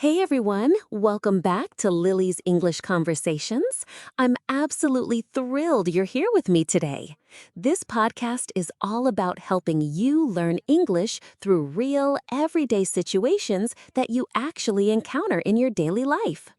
Hey everyone, welcome back to Lily's English Conversations. I'm absolutely thrilled you're here with me today. This podcast is all about helping you learn English through real, everyday situations that you actually encounter in your daily life.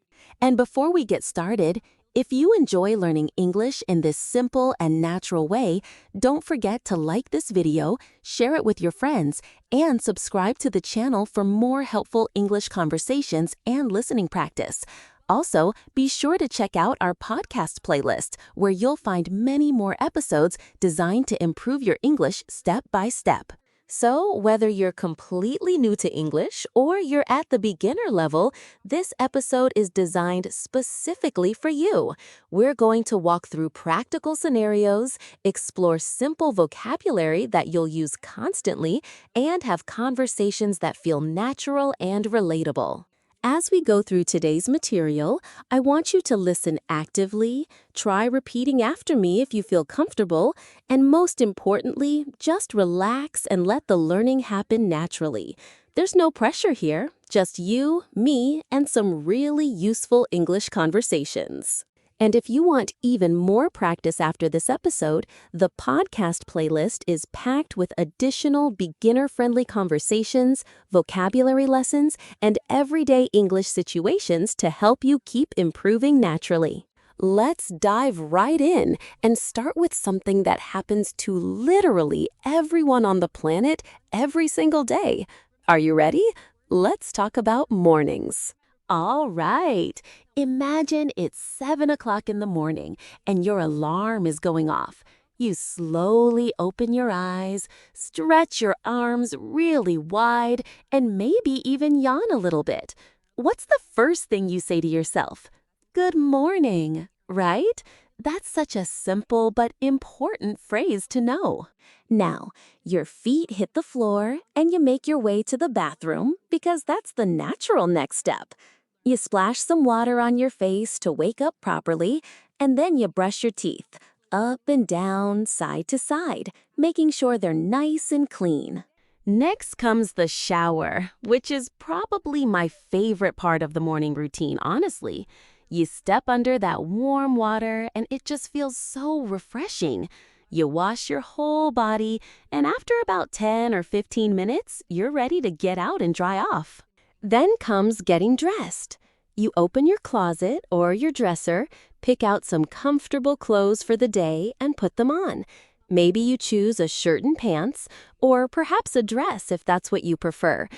And before we get started, if you enjoy learning English in this simple and natural way, don't forget to like this video, share it with your friends, and subscribe to the channel for more helpful English conversations and listening practice. Also, be sure to check out our podcast playlist, where you'll find many more episodes designed to improve your English step by step. So, whether you're completely new to English or you're at the beginner level, this episode is designed specifically for you. We're going to walk through practical scenarios, explore simple vocabulary that you'll use constantly, and have conversations that feel natural and relatable. As we go through today's material, I want you to listen actively, try repeating after me if you feel comfortable, and most importantly, just relax and let the learning happen naturally. There's no pressure here, just you, me, and some really useful English conversations. And if you want even more practice after this episode, the podcast playlist is packed with additional beginner-friendly conversations, vocabulary lessons, and everyday English situations to help you keep improving naturally. Let's dive right in and start with something that happens to literally everyone on the planet every single day. Are you ready? Let's talk about mornings. All right, imagine it's 7 o'clock in the morning and your alarm is going off. You slowly open your eyes, stretch your arms really wide, and maybe even yawn a little bit. What's the first thing you say to yourself? Good morning, right? That's such a simple but important phrase to know. Now, your feet hit the floor and you make your way to the bathroom because that's the natural next step. You splash some water on your face to wake up properly, and then you brush your teeth, up and down, side to side, making sure they're nice and clean. Next comes the shower, which is probably my favorite part of the morning routine, honestly. You step under that warm water, and it just feels so refreshing. You wash your whole body, and after about 10 or 15 minutes, you're ready to get out and dry off. Then comes getting dressed. You open your closet or your dresser, pick out some comfortable clothes for the day, and put them on. Maybe you choose a shirt and pants, or perhaps a dress if that's what you prefer.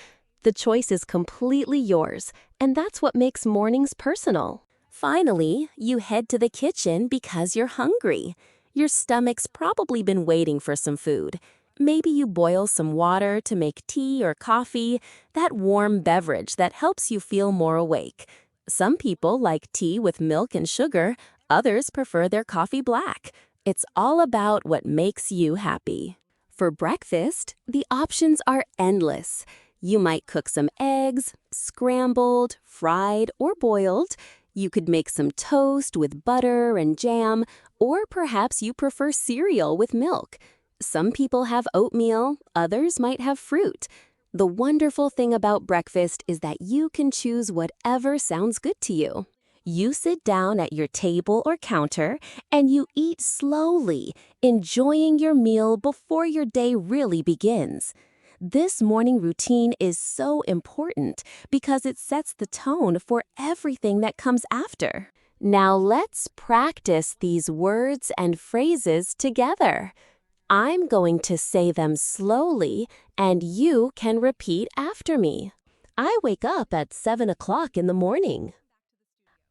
The choice is completely yours, and that's what makes mornings personal. Finally, you head to the kitchen because you're hungry. Your stomach's probably been waiting for some food. Maybe you boil some water to make tea or coffee, that warm beverage that helps you feel more awake. Some people like tea with milk and sugar, others prefer their coffee black. It's all about what makes you happy. For breakfast, the options are endless. You might cook some eggs, scrambled, fried, or boiled. You could make some toast with butter and jam, or perhaps you prefer cereal with milk. Some people have oatmeal, others might have fruit. The wonderful thing about breakfast is that you can choose whatever sounds good to you. You sit down at your table or counter and you eat slowly, enjoying your meal before your day really begins. This morning routine is so important because it sets the tone for everything that comes after. Now let's practice these words and phrases together. I'm going to say them slowly, and you can repeat after me. I wake up at 7 o'clock in the morning.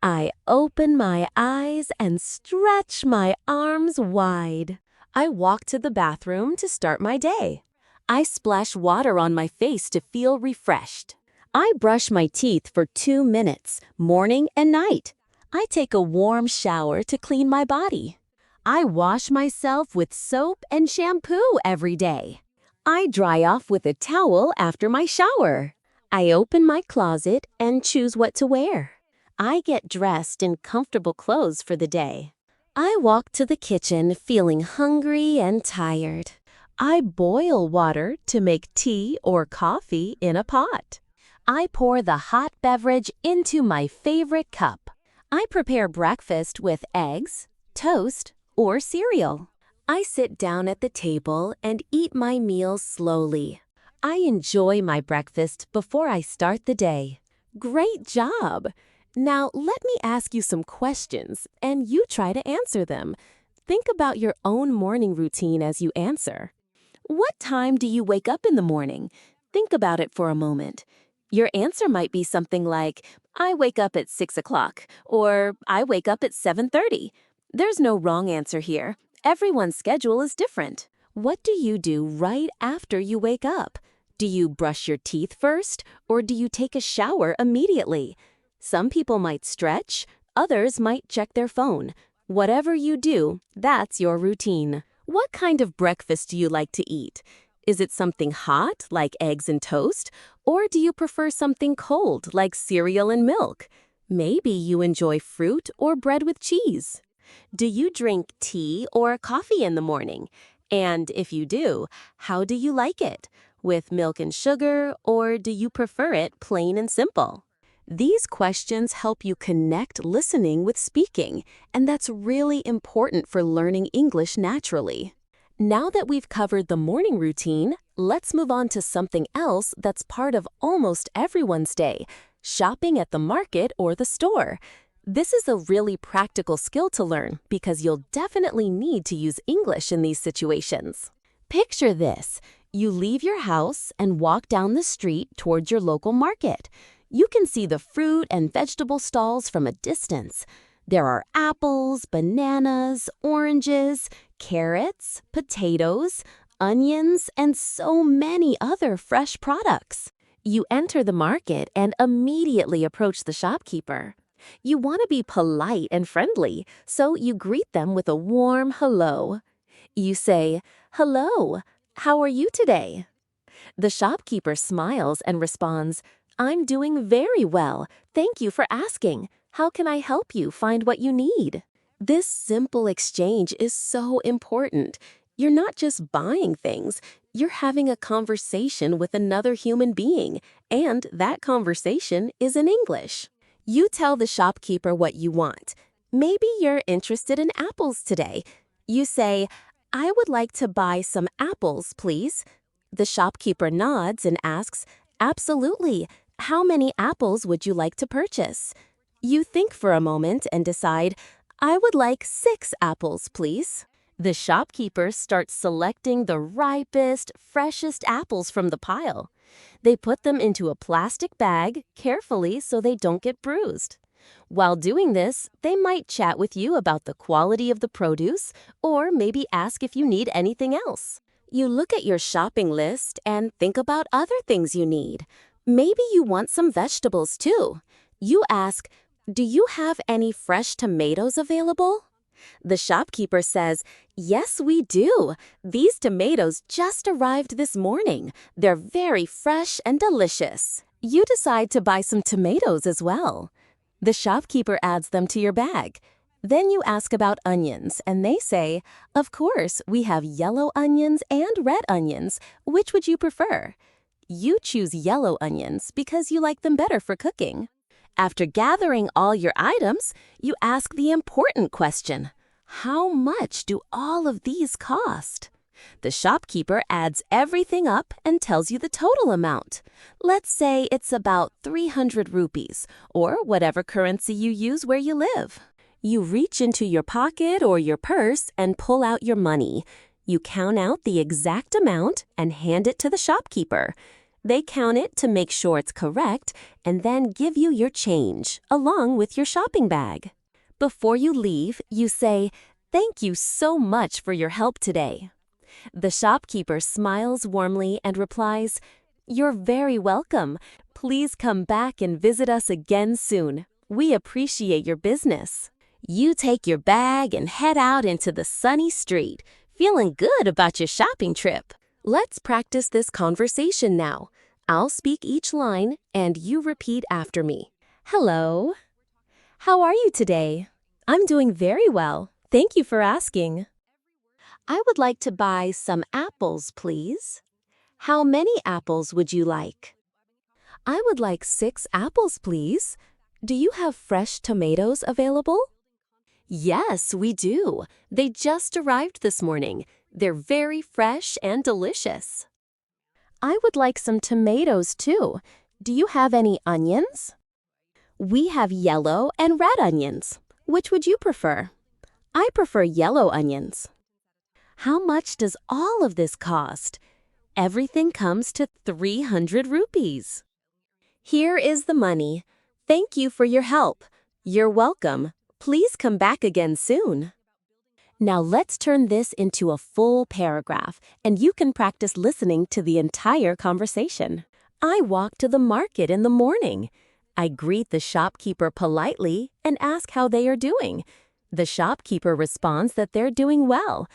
I open my eyes and stretch my arms wide. I walk to the bathroom to start my day. I splash water on my face to feel refreshed. I brush my teeth for 2 minutes, morning and night. I take a warm shower to clean my body. I wash myself with soap and shampoo every day. I dry off with a towel after my shower. I open my closet and choose what to wear. I get dressed in comfortable clothes for the day. I walk to the kitchen feeling hungry and tired. I boil water to make tea or coffee in a pot. I pour the hot beverage into my favorite cup. I prepare breakfast with eggs, toast, or cereal. I sit down at the table and eat my meal slowly. I enjoy my breakfast before I start the day. Great job! Now let me ask you some questions and you try to answer them. Think about your own morning routine as you answer. What time do you wake up in the morning? Think about it for a moment. Your answer might be something like, I wake up at 6 o'clock, or I wake up at 7:30. There's no wrong answer here. Everyone's schedule is different. What do you do right after you wake up? Do you brush your teeth first, or do you take a shower immediately? Some people might stretch, others might check their phone. Whatever you do, that's your routine. What kind of breakfast do you like to eat? Is it something hot, like eggs and toast, or do you prefer something cold, like cereal and milk? Maybe you enjoy fruit or bread with cheese. Do you drink tea or coffee in the morning? And if you do, how do you like it? With milk and sugar, or do you prefer it plain and simple? These questions help you connect listening with speaking, and that's really important for learning English naturally. Now that we've covered the morning routine, let's move on to something else that's part of almost everyone's day, shopping at the market or the store. This is a really practical skill to learn because you'll definitely need to use English in these situations. Picture this. You leave your house and walk down the street towards your local market. You can see the fruit and vegetable stalls from a distance. There are apples, bananas, oranges, carrots, potatoes, onions, and so many other fresh products. You enter the market and immediately approach the shopkeeper. You want to be polite and friendly, so you greet them with a warm hello. You say, "Hello, how are you today?" The shopkeeper smiles and responds, "I'm doing very well. Thank you for asking. How can I help you find what you need?" This simple exchange is so important. You're not just buying things, you're having a conversation with another human being, and that conversation is in English. You tell the shopkeeper what you want. Maybe you're interested in apples today. You say, "I would like to buy some apples, please." The shopkeeper nods and asks, "Absolutely. How many apples would you like to purchase?" You think for a moment and decide, "I would like 6 apples, please." The shopkeeper starts selecting the ripest, freshest apples from the pile. They put them into a plastic bag carefully so they don't get bruised. While doing this, they might chat with you about the quality of the produce or maybe ask if you need anything else. You look at your shopping list and think about other things you need. Maybe you want some vegetables too. You ask, "Do you have any fresh tomatoes available?" The shopkeeper says, "Yes, we do. These tomatoes just arrived this morning. They're very fresh and delicious." You decide to buy some tomatoes as well. The shopkeeper adds them to your bag. Then you ask about onions, and they say, "Of course, we have yellow onions and red onions. Which would you prefer?" You choose yellow onions because you like them better for cooking. After gathering all your items, you ask the important question, "How much do all of these cost?" The shopkeeper adds everything up and tells you the total amount. Let's say it's about 300 rupees, or whatever currency you use where you live. You reach into your pocket or your purse and pull out your money. You count out the exact amount and hand it to the shopkeeper. They count it to make sure it's correct and then give you your change, along with your shopping bag. Before you leave, you say, "Thank you so much for your help today." The shopkeeper smiles warmly and replies, "You're very welcome. Please come back and visit us again soon. We appreciate your business." You take your bag and head out into the sunny street, feeling good about your shopping trip. Let's practice this conversation now. I'll speak each line and you repeat after me. Hello. How are you today? I'm doing very well. Thank you for asking. I would like to buy some apples, please. How many apples would you like? I would like 6 apples, please. Do you have fresh tomatoes available? Yes, we do. They just arrived this morning. They're very fresh and delicious. I would like some tomatoes, too. Do you have any onions? We have yellow and red onions. Which would you prefer? I prefer yellow onions. How much does all of this cost? Everything comes to 300 rupees. Here is the money. Thank you for your help. You're welcome. Please come back again soon. Now let's turn this into a full paragraph, and you can practice listening to the entire conversation. I walk to the market in the morning. I greet the shopkeeper politely and ask how they are doing. The shopkeeper responds that they're doing well.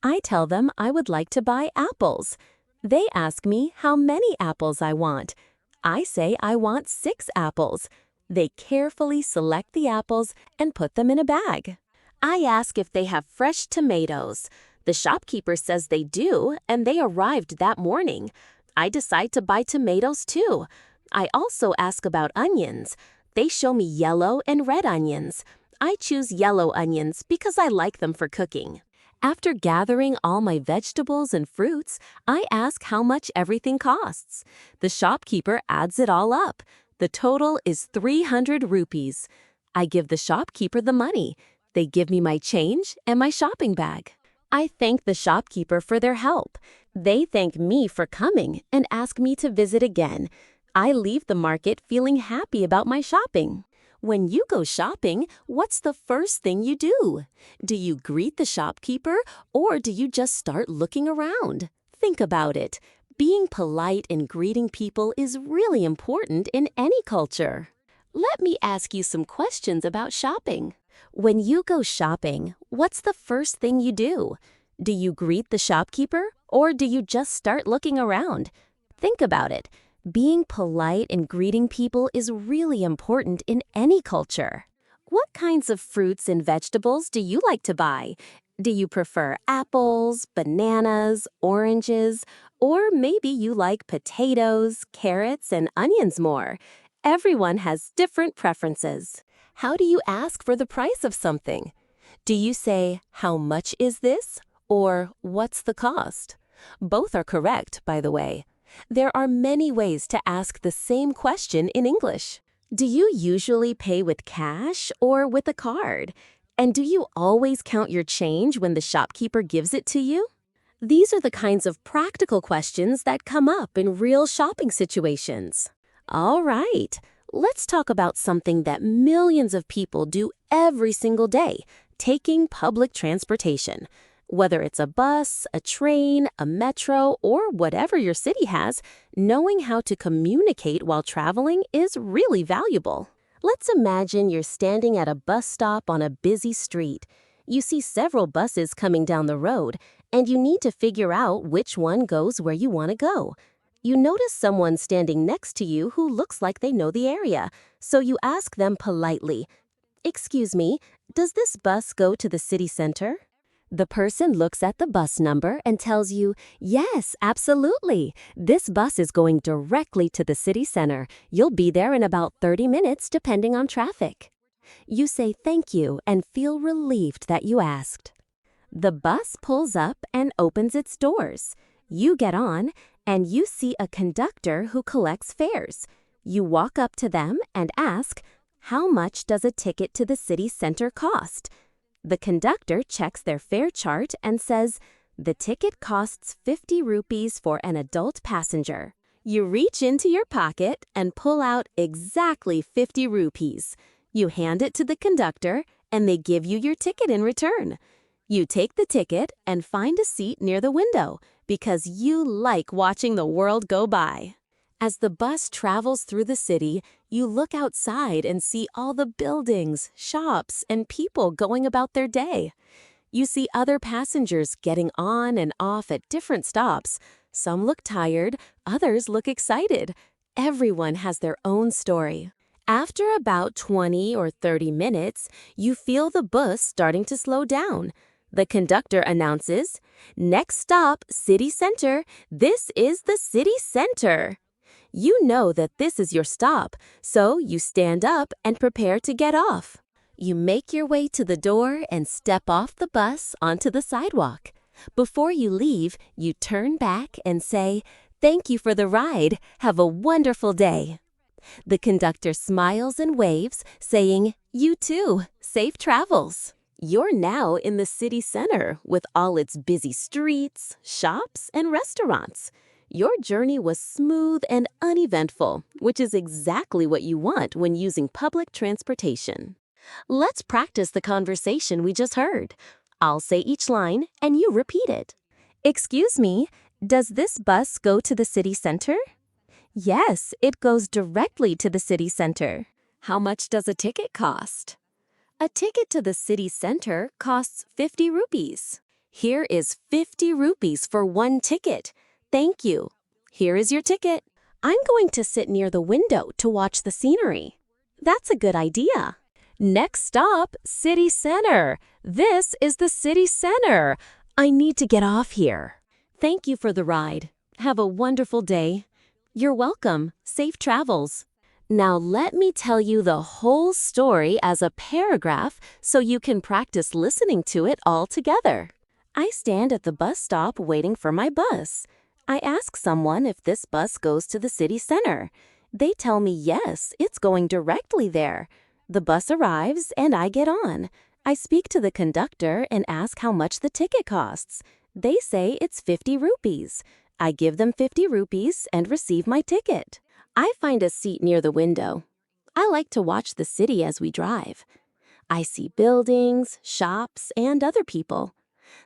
I tell them I would like to buy apples. They ask me how many apples I want. I say I want 6 apples. They carefully select the apples and put them in a bag. I ask if they have fresh tomatoes. The shopkeeper says they do, and they arrived that morning. I decide to buy tomatoes too. I also ask about onions. They show me yellow and red onions. I choose yellow onions because I like them for cooking. After gathering all my vegetables and fruits, I ask how much everything costs. The shopkeeper adds it all up. The total is 300 rupees. I give the shopkeeper the money. They give me my change and my shopping bag. I thank the shopkeeper for their help. They thank me for coming and ask me to visit again. I leave the market feeling happy about my shopping. When you go shopping, what's the first thing you do? Do you greet the shopkeeper or do you just start looking around? Think about it. Being polite and greeting people is really important in any culture. Let me ask you some questions about shopping. When you go shopping, what's the first thing you do? Do you greet the shopkeeper or do you just start looking around? Think about it. Being polite and greeting people is really important in any culture. What kinds of fruits and vegetables do you like to buy? Do you prefer apples, bananas, oranges, or maybe you like potatoes, carrots, and onions more? Everyone has different preferences. How do you ask for the price of something? Do you say, "How much is this?" or "What's the cost?" Both are correct, by the way. There are many ways to ask the same question in English. Do you usually pay with cash or with a card? And do you always count your change when the shopkeeper gives it to you? These are the kinds of practical questions that come up in real shopping situations. All right, let's talk about something that millions of people do every single day, taking public transportation. Whether it's a bus, a train, a metro, or whatever your city has, knowing how to communicate while traveling is really valuable. Let's imagine you're standing at a bus stop on a busy street. You see several buses coming down the road, and you need to figure out which one goes where you want to go. You notice someone standing next to you who looks like they know the area, so you ask them politely, "Excuse me, does this bus go to the city center?" The person looks at the bus number and tells you, "Yes, absolutely. This bus is going directly to the city center. You'll be there in about 30 minutes depending on traffic." You say thank you and feel relieved that you asked. The bus pulls up and opens its doors. You get on and you see a conductor who collects fares. You walk up to them and ask, "How much does a ticket to the city center cost?" The conductor checks their fare chart and says, "The ticket costs 50 rupees for an adult passenger." You reach into your pocket and pull out exactly 50 rupees. You hand it to the conductor and they give you your ticket in return. You take the ticket and find a seat near the window because you like watching the world go by. As the bus travels through the city, you look outside and see all the buildings, shops, and people going about their day. You see other passengers getting on and off at different stops. Some look tired, others look excited. Everyone has their own story. After about 20 or 30 minutes, you feel the bus starting to slow down. The conductor announces, "Next stop, city center. This is the city center." You know that this is your stop, so you stand up and prepare to get off. You make your way to the door and step off the bus onto the sidewalk. Before you leave, you turn back and say, "Thank you for the ride. Have a wonderful day." The conductor smiles and waves, saying, "You too. Safe travels." You're now in the city center with all its busy streets, shops, and restaurants. Your journey was smooth and uneventful, which is exactly what you want when using public transportation. Let's practice the conversation we just heard. I'll say each line and you repeat it. "Excuse me, does this bus go to the city center?" "Yes, it goes directly to the city center." "How much does a ticket cost?" "A ticket to the city center costs 50 rupees. "Here is 50 rupees for one ticket. Thank you. Here is your ticket." "I'm going to sit near the window to watch the scenery." "That's a good idea." "Next stop, city center. This is the city center. I need to get off here." "Thank you for the ride. Have a wonderful day." "You're welcome. Safe travels." Now let me tell you the whole story as a paragraph so you can practice listening to it all together. I stand at the bus stop waiting for my bus. I ask someone if this bus goes to the city center. They tell me yes, it's going directly there. The bus arrives and I get on. I speak to the conductor and ask how much the ticket costs. They say it's 50 rupees. I give them 50 rupees and receive my ticket. I find a seat near the window. I like to watch the city as we drive. I see buildings, shops, and other people.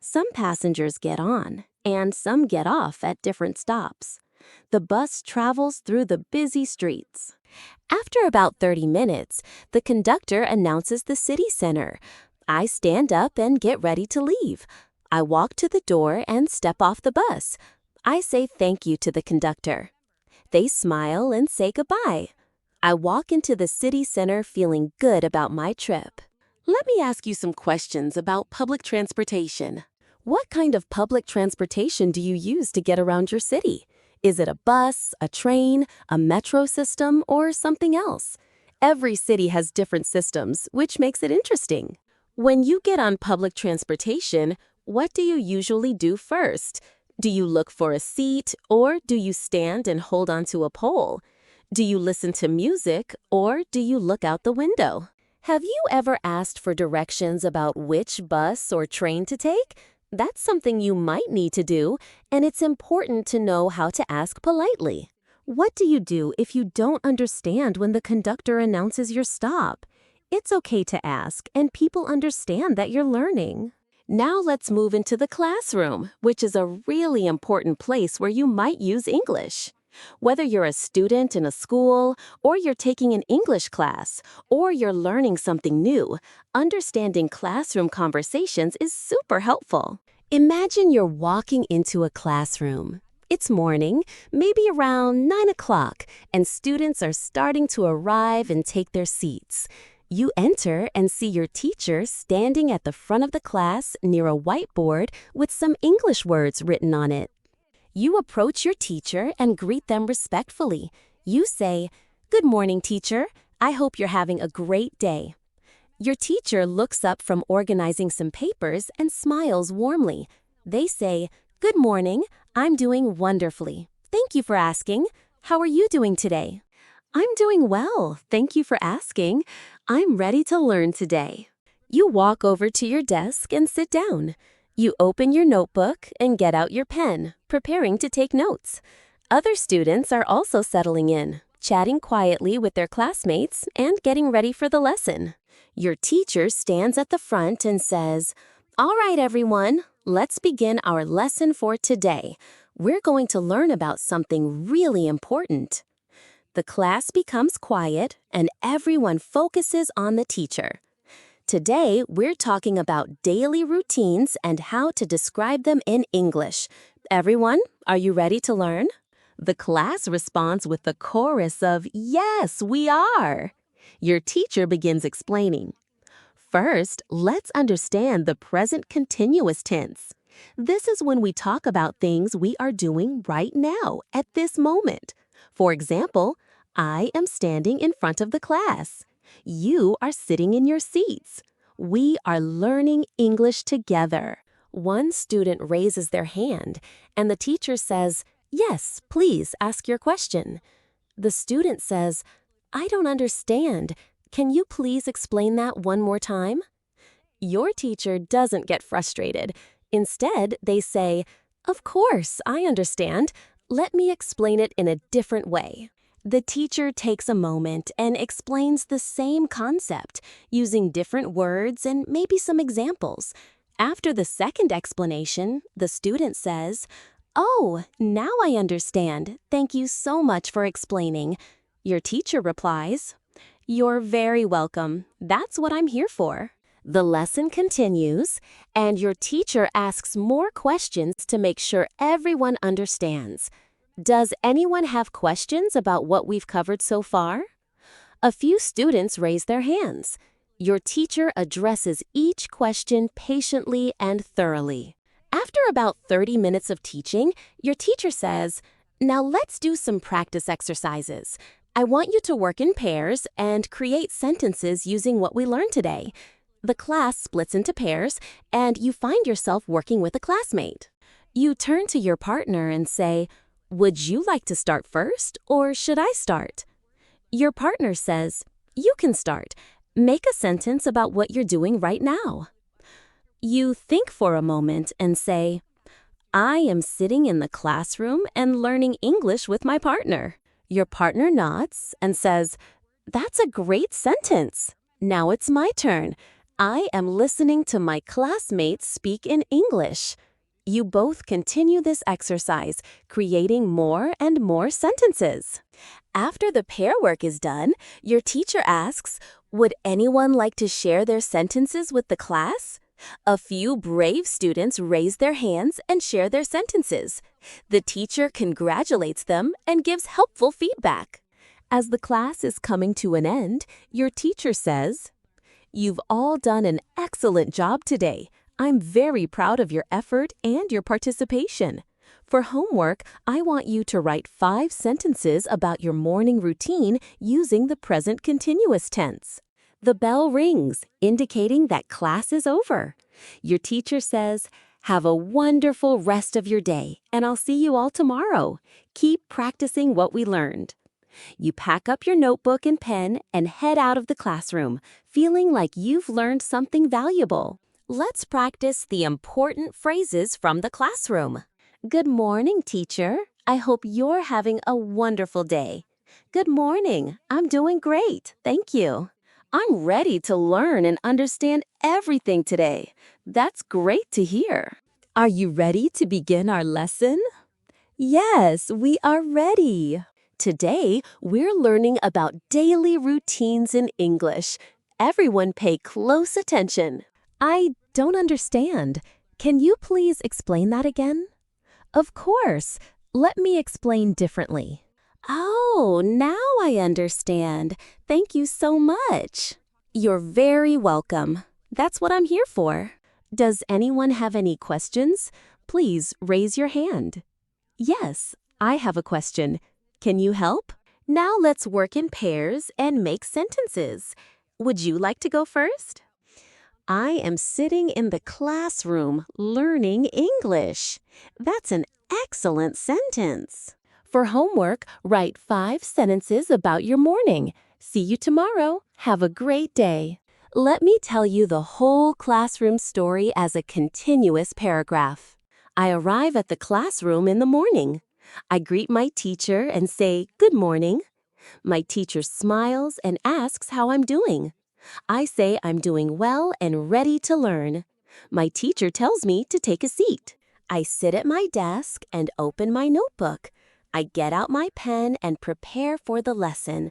Some passengers get on, and some get off at different stops. The bus travels through the busy streets. After about 30 minutes, the conductor announces the city center. I stand up and get ready to leave. I walk to the door and step off the bus. I say thank you to the conductor. They smile and say goodbye. I walk into the city center feeling good about my trip. Let me ask you some questions about public transportation. What kind of public transportation do you use to get around your city? Is it a bus, a train, a metro system, or something else? Every city has different systems, which makes it interesting. When you get on public transportation, what do you usually do first? Do you look for a seat, or do you stand and hold onto a pole? Do you listen to music, or do you look out the window? Have you ever asked for directions about which bus or train to take? That's something you might need to do, and it's important to know how to ask politely. What do you do if you don't understand when the conductor announces your stop? It's okay to ask, and people understand that you're learning. Now let's move into the classroom, which is a really important place where you might use English. Whether you're a student in a school, or you're taking an English class, or you're learning something new, understanding classroom conversations is super helpful. Imagine you're walking into a classroom. It's morning, maybe around 9 o'clock, and students are starting to arrive and take their seats. You enter and see your teacher standing at the front of the class near a whiteboard with some English words written on it. You approach your teacher and greet them respectfully. You say, "Good morning, teacher. I hope you're having a great day." Your teacher looks up from organizing some papers and smiles warmly. They say, "Good morning. I'm doing wonderfully. Thank you for asking. How are you doing today?" "I'm doing well. Thank you for asking. I'm ready to learn today." You walk over to your desk and sit down. You open your notebook and get out your pen, preparing to take notes. Other students are also settling in, chatting quietly with their classmates and getting ready for the lesson. Your teacher stands at the front and says, "All right, everyone, let's begin our lesson for today. We're going to learn about something really important." The class becomes quiet and everyone focuses on the teacher. Today, we're talking about daily routines and how to describe them in English. Everyone, are you ready to learn? The class responds with the chorus of, "Yes, we are." Your teacher begins explaining. First, let's understand the present continuous tense. This is when we talk about things we are doing right now, at this moment. For example, I am standing in front of the class. You are sitting in your seats. We are learning English together. One student raises their hand, and the teacher says, "Yes, please ask your question." The student says, "I don't understand. Can you please explain that one more time?" Your teacher doesn't get frustrated. Instead, they say, "Of course, I understand. Let me explain it in a different way." The teacher takes a moment and explains the same concept, using different words and maybe some examples. After the second explanation, the student says, "Oh, now I understand. Thank you so much for explaining." Your teacher replies, "You're very welcome. That's what I'm here for." The lesson continues, and your teacher asks more questions to make sure everyone understands. Does anyone have questions about what we've covered so far? A few students raise their hands. Your teacher addresses each question patiently and thoroughly. After about 30 minutes of teaching, your teacher says, "Now let's do some practice exercises. I want you to work in pairs and create sentences using what we learned today." The class splits into pairs, and you find yourself working with a classmate. You turn to your partner and say, "Would you like to start first, or should I start?" Your partner says, "You can start. Make a sentence about what you're doing right now." You think for a moment and say, "I am sitting in the classroom and learning English with my partner." Your partner nods and says, "That's a great sentence. Now it's my turn. I am listening to my classmates speak in English." You both continue this exercise, creating more and more sentences. After the pair work is done, your teacher asks, "Would anyone like to share their sentences with the class?" A few brave students raise their hands and share their sentences. The teacher congratulates them and gives helpful feedback. As the class is coming to an end, your teacher says, "You've all done an excellent job today. I'm very proud of your effort and your participation. For homework, I want you to write 5 sentences about your morning routine using the present continuous tense." The bell rings, indicating that class is over. Your teacher says, "Have a wonderful rest of your day, and I'll see you all tomorrow. Keep practicing what we learned." You pack up your notebook and pen and head out of the classroom, feeling like you've learned something valuable. Let's practice the important phrases from the classroom. Good morning, teacher. I hope you're having a wonderful day. Good morning. I'm doing great. Thank you. I'm ready to learn and understand everything today. That's great to hear. Are you ready to begin our lesson? Yes, we are ready. Today, we're learning about daily routines in English. Everyone pay close attention. I don't understand. Can you please explain that again? Of course. Let me explain differently. Oh, now I understand. Thank you so much. You're very welcome. That's what I'm here for. Does anyone have any questions? Please raise your hand. Yes, I have a question. Can you help? Now let's work in pairs and make sentences. Would you like to go first? I am sitting in the classroom learning English. That's an excellent sentence. For homework, write 5 sentences about your morning. See you tomorrow. Have a great day. Let me tell you the whole classroom story as a continuous paragraph. I arrive at the classroom in the morning. I greet my teacher and say, "Good morning." My teacher smiles and asks how I'm doing. I say I'm doing well and ready to learn. My teacher tells me to take a seat. I sit at my desk and open my notebook. I get out my pen and prepare for the lesson.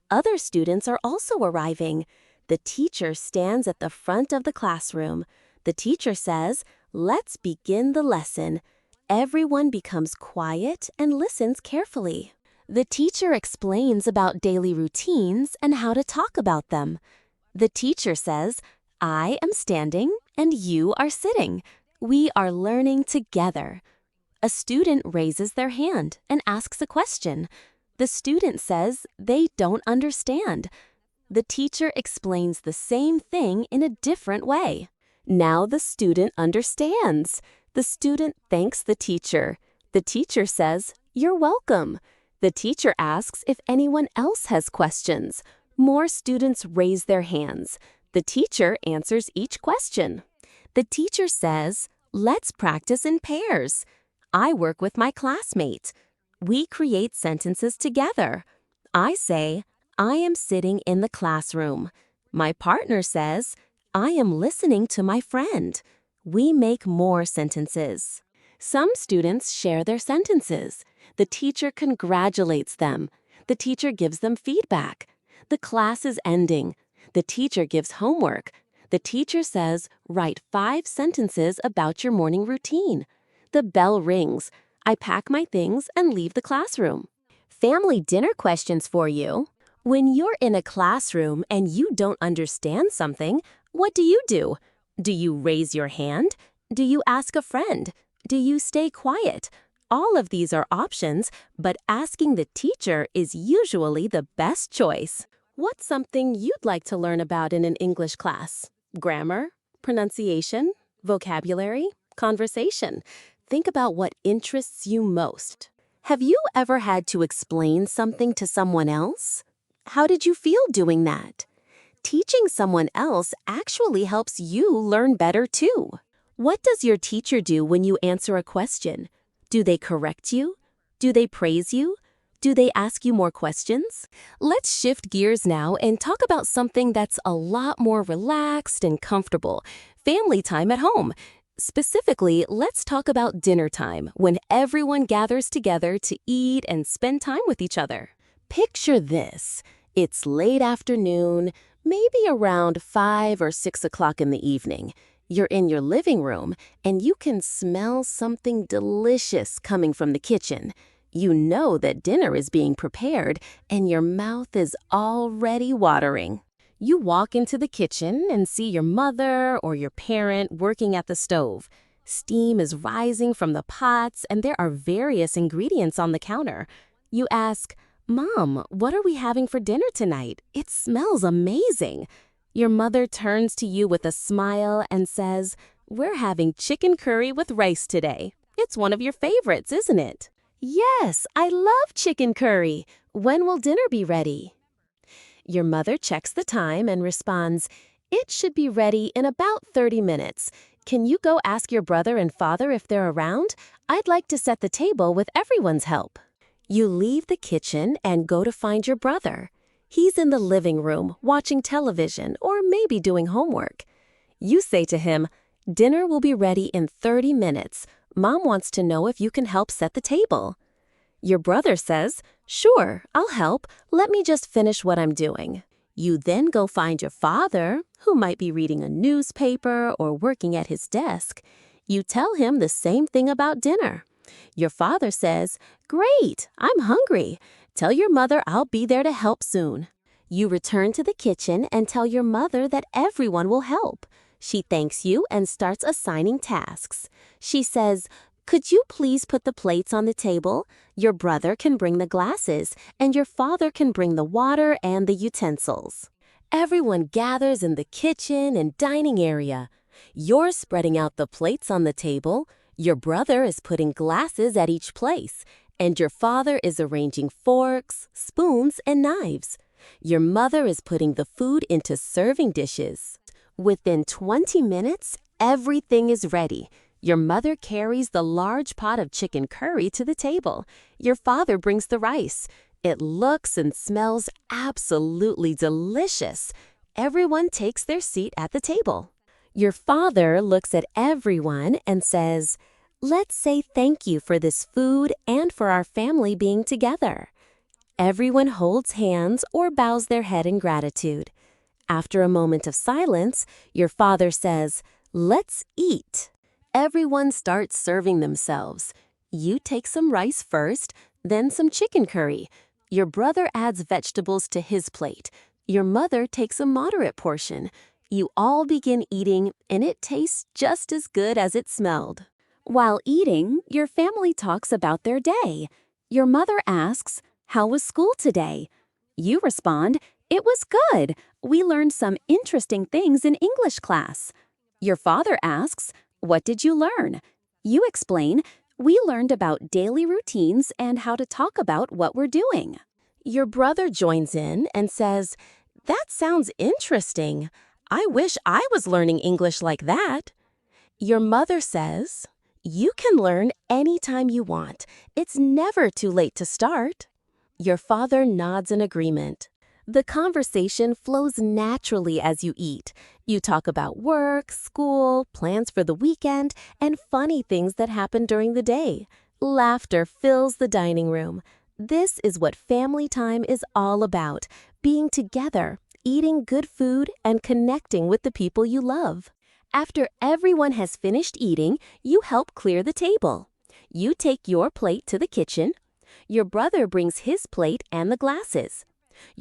Other students are also arriving. The teacher stands at the front of the classroom. The teacher says, "Let's begin the lesson." Everyone becomes quiet and listens carefully. The teacher explains about daily routines and how to talk about them. The teacher says, "I am standing and you are sitting. We are learning together." A student raises their hand and asks a question. The student says they don't understand. The teacher explains the same thing in a different way. Now the student understands. The student thanks the teacher. The teacher says, "You're welcome." The teacher asks if anyone else has questions. More students raise their hands. The teacher answers each question. The teacher says, "Let's practice in pairs." I work with my classmate. We create sentences together. I say, "I am sitting in the classroom." My partner says, "I am listening to my friend." We make more sentences. Some students share their sentences. The teacher congratulates them. The teacher gives them feedback. The class is ending. The teacher gives homework. The teacher says, "Write 5 sentences about your morning routine." The bell rings. I pack my things and leave the classroom. Family dinner questions for you. When you're in a classroom and you don't understand something, what do you do? Do you raise your hand? Do you ask a friend? Do you stay quiet? All of these are options, but asking the teacher is usually the best choice. What's something you'd like to learn about in an English class? Grammar, pronunciation, vocabulary, conversation. Think about what interests you most. Have you ever had to explain something to someone else? How did you feel doing that? Teaching someone else actually helps you learn better too. What does your teacher do when you answer a question? Do they correct you? Do they praise you? Do they ask you more questions? Let's shift gears now and talk about something that's a lot more relaxed and comfortable. Family time at home. Specifically, let's talk about dinner time, when everyone gathers together to eat and spend time with each other. Picture this. It's late afternoon, maybe around 5 or 6 o'clock in the evening. You're in your living room, and you can smell something delicious coming from the kitchen. You know that dinner is being prepared, and your mouth is already watering. You walk into the kitchen and see your mother or your parent working at the stove. Steam is rising from the pots, and there are various ingredients on the counter. You ask, "Mom, what are we having for dinner tonight? It smells amazing." Your mother turns to you with a smile and says, "We're having chicken curry with rice today. It's one of your favorites, isn't it?" "Yes, I love chicken curry. When will dinner be ready?" Your mother checks the time and responds, "It should be ready in about 30 minutes. Can you go ask your brother and father if they're around? I'd like to set the table with everyone's help." You leave the kitchen and go to find your brother. He's in the living room watching television or maybe doing homework. You say to him, "Dinner will be ready in 30 minutes. Mom wants to know if you can help set the table." Your brother says, "Sure, I'll help. Let me just finish what I'm doing." You then go find your father, who might be reading a newspaper or working at his desk. You tell him the same thing about dinner. Your father says, "Great, I'm hungry. Tell your mother I'll be there to help soon." You return to the kitchen and tell your mother that everyone will help. She thanks you and starts assigning tasks. She says, "Could you please put the plates on the table? Your brother can bring the glasses, and your father can bring the water and the utensils." Everyone gathers in the kitchen and dining area. You're spreading out the plates on the table. Your brother is putting glasses at each place, and your father is arranging forks, spoons, and knives. Your mother is putting the food into serving dishes. Within 20 minutes, everything is ready. Your mother carries the large pot of chicken curry to the table. Your father brings the rice. It looks and smells absolutely delicious. Everyone takes their seat at the table. Your father looks at everyone and says, "Let's say thank you for this food and for our family being together." Everyone holds hands or bows their head in gratitude. After a moment of silence, your father says, "Let's eat." Everyone starts serving themselves. You take some rice first, then some chicken curry. Your brother adds vegetables to his plate. Your mother takes a moderate portion. You all begin eating, and it tastes just as good as it smelled. While eating, your family talks about their day. Your mother asks, "How was school today?" You respond, "It was good. We learned some interesting things in English class." Your father asks, "What did you learn?" You explain, "We learned about daily routines and how to talk about what we're doing." Your brother joins in and says, "That sounds interesting. I wish I was learning English like that." Your mother says, "You can learn anytime you want. It's never too late to start." Your father nods in agreement. The conversation flows naturally as you eat. You talk about work, school, plans for the weekend, and funny things that happen during the day. Laughter fills the dining room. This is what family time is all about: being together, eating good food, and connecting with the people you love. After everyone has finished eating, you help clear the table. You take your plate to the kitchen. Your brother brings his plate and the glasses.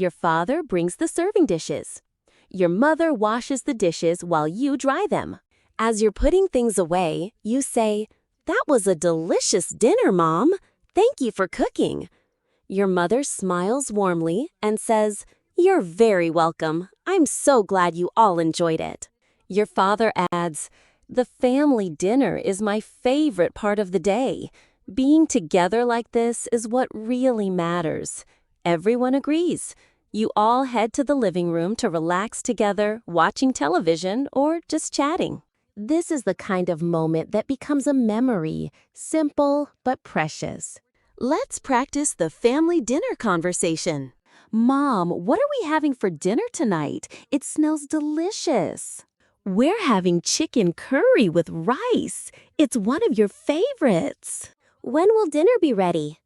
Your father brings the serving dishes. Your mother washes the dishes while you dry them. As you're putting things away, you say, "That was a delicious dinner, Mom. Thank you for cooking." Your mother smiles warmly and says, "You're very welcome. I'm so glad you all enjoyed it." Your father adds, "The family dinner is my favorite part of the day. Being together like this is what really matters." Everyone agrees. You all head to the living room to relax together, watching television or just chatting. This is the kind of moment that becomes a memory, simple but precious. Let's practice the family dinner conversation. "Mom, what are we having for dinner tonight? It smells delicious." "We're having chicken curry with rice. It's one of your favorites." "When will dinner be ready?"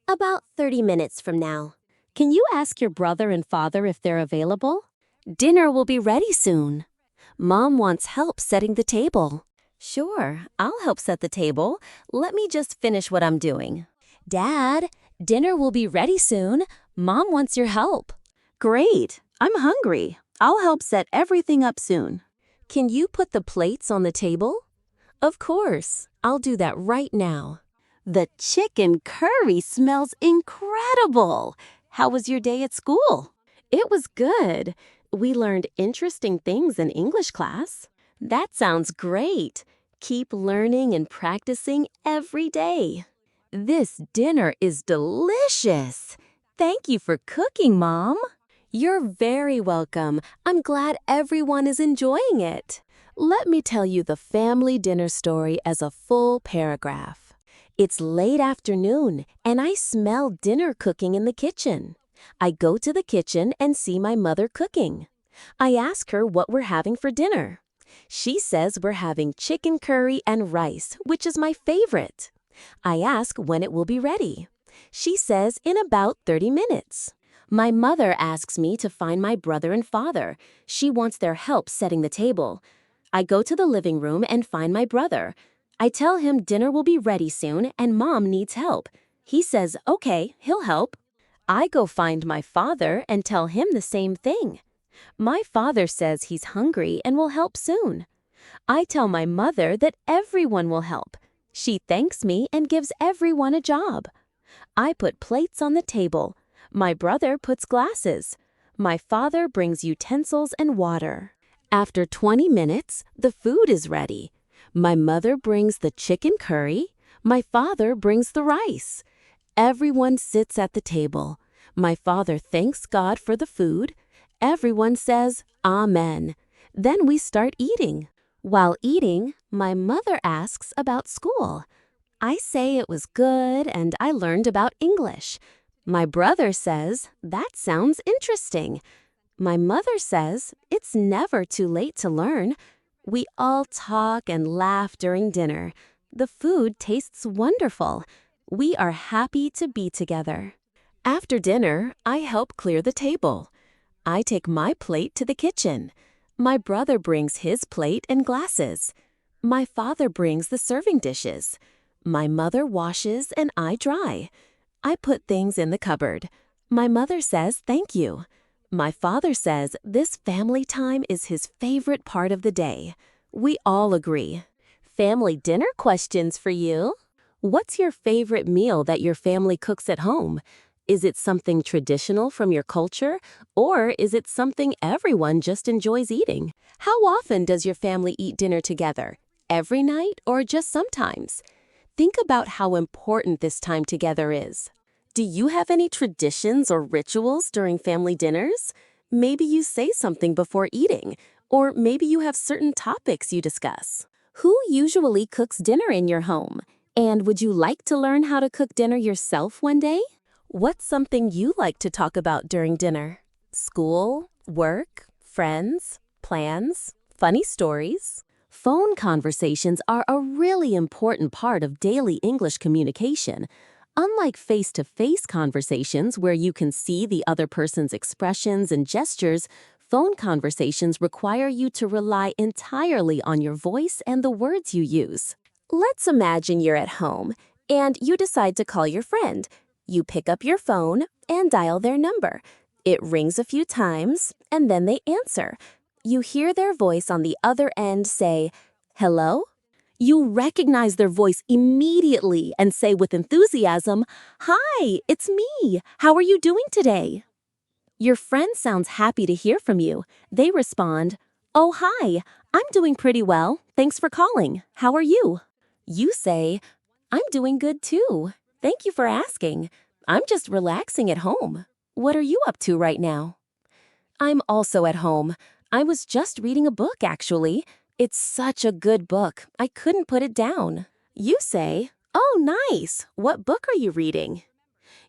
"About 30 minutes from now." "Can you ask your brother and father if they're available?" "Dinner will be ready soon." "Mom wants help setting the table." "Sure, I'll help set the table. Let me just finish what I'm doing." "Dad, dinner will be ready soon. Mom wants your help." "Great, I'm hungry. I'll help set everything up soon." "Can you put the plates on the table?" "Of course, I'll do that right now." "The chicken curry smells incredible. How was your day at school?" "It was good. We learned interesting things in English class." "That sounds great. Keep learning and practicing every day." "This dinner is delicious. Thank you for cooking, Mom." "You're very welcome. I'm glad everyone is enjoying it." Let me tell you the family dinner story as a full paragraph. It's late afternoon, and I smell dinner cooking in the kitchen. I go to the kitchen and see my mother cooking. I ask her what we're having for dinner. She says we're having chicken curry and rice, which is my favorite. I ask when it will be ready. She says in about 30 minutes. My mother asks me to find my brother and father. She wants their help setting the table. I go to the living room and find my brother. I tell him dinner will be ready soon and Mom needs help. He says, okay, he'll help. I go find my father and tell him the same thing. My father says he's hungry and will help soon. I tell my mother that everyone will help. She thanks me and gives everyone a job. I put plates on the table. My brother puts glasses. My father brings utensils and water. After 20 minutes, the food is ready. My mother brings the chicken curry. My father brings the rice. Everyone sits at the table. My father thanks God for the food. Everyone says, Amen. Then we start eating. While eating, my mother asks about school. I say it was good and I learned about English. My brother says, that sounds interesting. My mother says, it's never too late to learn. We all talk and laugh during dinner. The food tastes wonderful. We are happy to be together. After dinner, I help clear the table. I take my plate to the kitchen. My brother brings his plate and glasses. My father brings the serving dishes. My mother washes and I dry. I put things in the cupboard. My mother says thank you. My father says this family time is his favorite part of the day. We all agree. Family dinner questions for you. What's your favorite meal that your family cooks at home? Is it something traditional from your culture, or is it something everyone just enjoys eating? How often does your family eat dinner together? Every night or just sometimes? Think about how important this time together is. Do you have any traditions or rituals during family dinners? Maybe you say something before eating, or maybe you have certain topics you discuss. Who usually cooks dinner in your home? And would you like to learn how to cook dinner yourself one day? What's something you like to talk about during dinner? School, work, friends, plans, funny stories? Phone conversations are a really important part of daily English communication. Unlike face-to-face conversations where you can see the other person's expressions and gestures, phone conversations require you to rely entirely on your voice and the words you use. Let's imagine you're at home and you decide to call your friend. You pick up your phone and dial their number. It rings a few times and then they answer. You hear their voice on the other end say, "Hello?" You recognize their voice immediately and say with enthusiasm, "Hi, it's me. How are you doing today?" Your friend sounds happy to hear from you. They respond, "Oh, hi. I'm doing pretty well. Thanks for calling. How are you?" You say, "I'm doing good too. Thank you for asking. I'm just relaxing at home. What are you up to right now?" I'm also at home. I was just reading a book, actually. It's such a good book. I couldn't put it down. You say, "Oh, nice. What book are you reading?"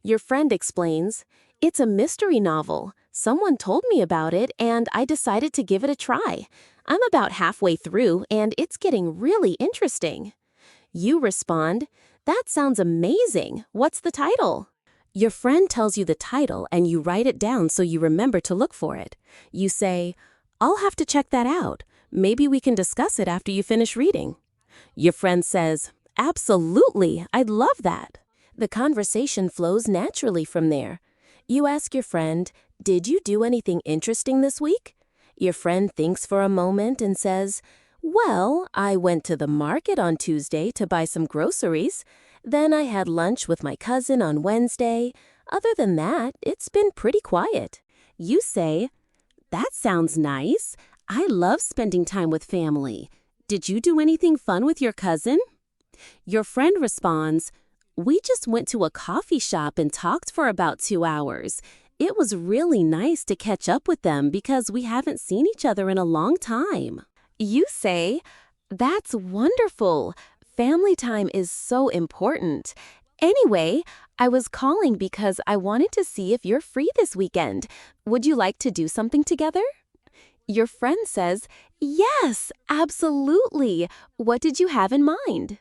Your friend explains, "It's a mystery novel. Someone told me about it, and I decided to give it a try. I'm about halfway through, and it's getting really interesting." You respond, "That sounds amazing. What's the title?" Your friend tells you the title, and you write it down so you remember to look for it. You say, "I'll have to check that out. Maybe we can discuss it after you finish reading." Your friend says, "Absolutely, I'd love that." The conversation flows naturally from there. You ask your friend, "Did you do anything interesting this week?" Your friend thinks for a moment and says, "Well, I went to the market on Tuesday to buy some groceries. Then I had lunch with my cousin on Wednesday. Other than that, it's been pretty quiet." You say, "That sounds nice. I love spending time with family. Did you do anything fun with your cousin?" Your friend responds, "We just went to a coffee shop and talked for about 2 hours. It was really nice to catch up with them because we haven't seen each other in a long time." You say, "That's wonderful. Family time is so important. Anyway, I was calling because I wanted to see if you're free this weekend. Would you like to do something together?" Your friend says, "Yes, absolutely. What did you have in mind?"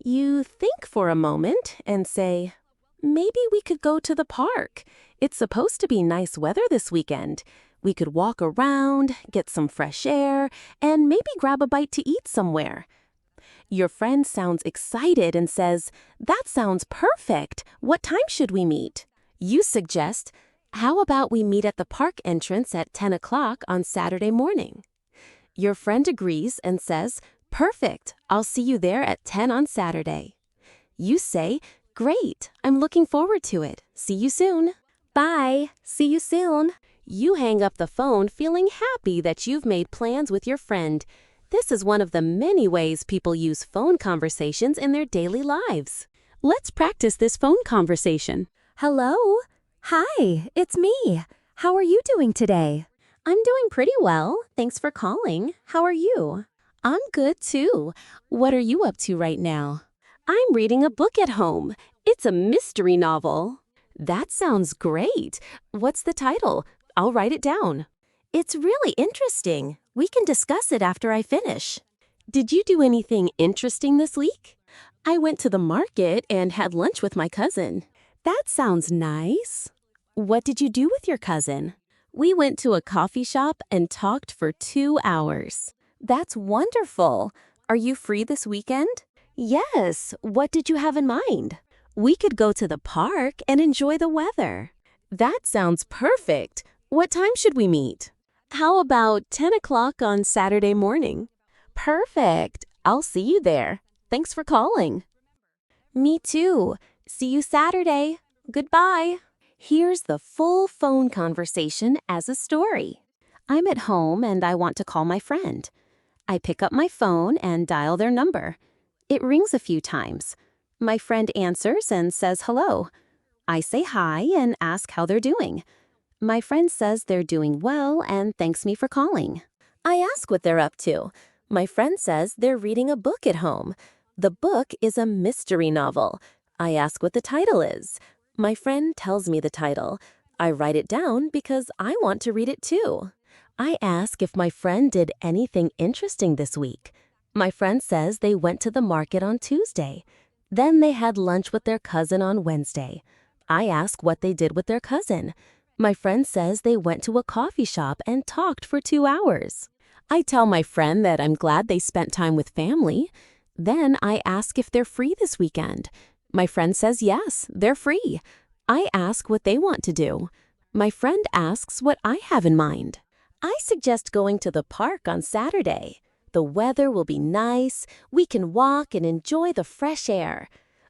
You think for a moment and say, "Maybe we could go to the park. It's supposed to be nice weather this weekend. We could walk around, get some fresh air, and maybe grab a bite to eat somewhere." Your friend sounds excited and says, "That sounds perfect. What time should we meet?" You suggest, "How about we meet at the park entrance at 10 o'clock on Saturday morning?" Your friend agrees and says, "Perfect. I'll see you there at 10 on Saturday." You say, "Great. I'm looking forward to it. See you soon." Bye. See you soon. You hang up the phone feeling happy that you've made plans with your friend. This is one of the many ways people use phone conversations in their daily lives. Let's practice this phone conversation. Hello? Hi, it's me. How are you doing today? I'm doing pretty well. Thanks for calling. How are you? I'm good too. What are you up to right now? I'm reading a book at home. It's a mystery novel. That sounds great. What's the title? I'll write it down. It's really interesting. We can discuss it after I finish. Did you do anything interesting this week? I went to the market and had lunch with my cousin. That sounds nice. What did you do with your cousin? We went to a coffee shop and talked for 2 hours. That's wonderful. Are you free this weekend? Yes. What did you have in mind? We could go to the park and enjoy the weather. That sounds perfect. What time should we meet? How about 10 o'clock on Saturday morning? Perfect. I'll see you there. Thanks for calling. Me too. See you Saturday. Goodbye. Here's the full phone conversation as a story. I'm at home and I want to call my friend. I pick up my phone and dial their number. It rings a few times. My friend answers and says hello. I say hi and ask how they're doing. My friend says they're doing well and thanks me for calling. I ask what they're up to. My friend says they're reading a book at home. The book is a mystery novel. I ask what the title is. My friend tells me the title. I write it down because I want to read it too. I ask if my friend did anything interesting this week. My friend says they went to the market on Tuesday. Then they had lunch with their cousin on Wednesday. I ask what they did with their cousin. My friend says they went to a coffee shop and talked for 2 hours. I tell my friend that I'm glad they spent time with family. Then I ask if they're free this weekend. My friend says yes, they're free. I ask what they want to do. My friend asks what I have in mind. I suggest going to the park on Saturday. The weather will be nice. We can walk and enjoy the fresh air.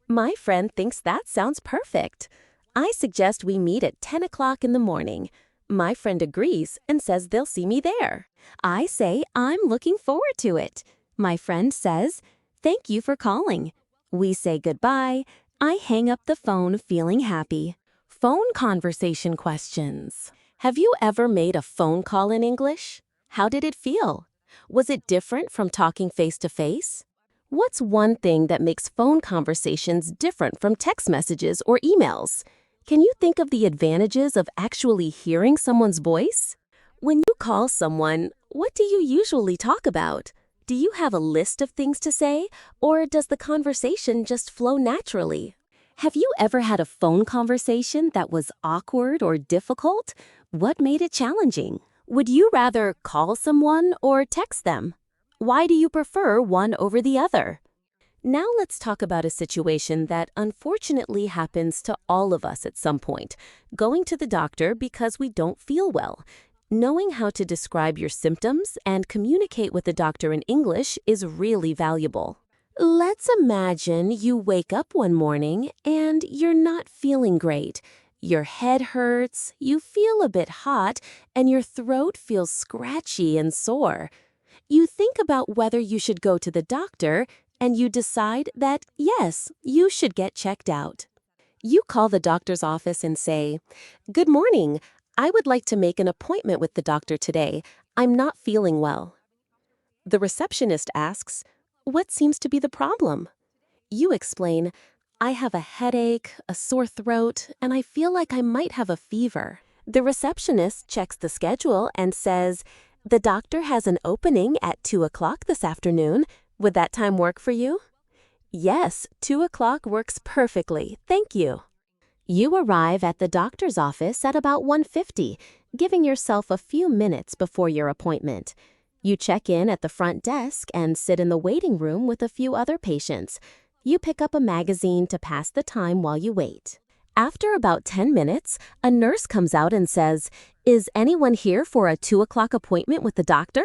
My friend thinks that sounds perfect. I suggest we meet at 10 o'clock in the morning. My friend agrees and says they'll see me there. I say I'm looking forward to it. My friend says, "Thank you for calling." We say goodbye. I hang up the phone feeling happy. Phone conversation questions. Have you ever made a phone call in English? How did it feel? Was it different from talking face-to-face? What's one thing that makes phone conversations different from text messages or emails? Can you think of the advantages of actually hearing someone's voice? When you call someone, what do you usually talk about? Do you have a list of things to say, or does the conversation just flow naturally? Have you ever had a phone conversation that was awkward or difficult? What made it challenging? Would you rather call someone or text them? Why do you prefer one over the other? Now let's talk about a situation that unfortunately happens to all of us at some point, going to the doctor because we don't feel well. Knowing how to describe your symptoms and communicate with the doctor in English is really valuable. Let's imagine you wake up one morning and you're not feeling great. Your head hurts, you feel a bit hot, and your throat feels scratchy and sore. You think about whether you should go to the doctor, and you decide that, yes, you should get checked out. You call the doctor's office and say, "Good morning. I would like to make an appointment with the doctor today. I'm not feeling well." The receptionist asks, "What seems to be the problem?" You explain, "I have a headache, a sore throat, and I feel like I might have a fever." The receptionist checks the schedule and says, "The doctor has an opening at 2 o'clock this afternoon. Would that time work for you?" "Yes, 2 o'clock works perfectly. Thank you." You arrive at the doctor's office at about 1:50, giving yourself a few minutes before your appointment. You check in at the front desk and sit in the waiting room with a few other patients. You pick up a magazine to pass the time while you wait. After about 10 minutes, a nurse comes out and says, "Is anyone here for a 2 o'clock appointment with the doctor?"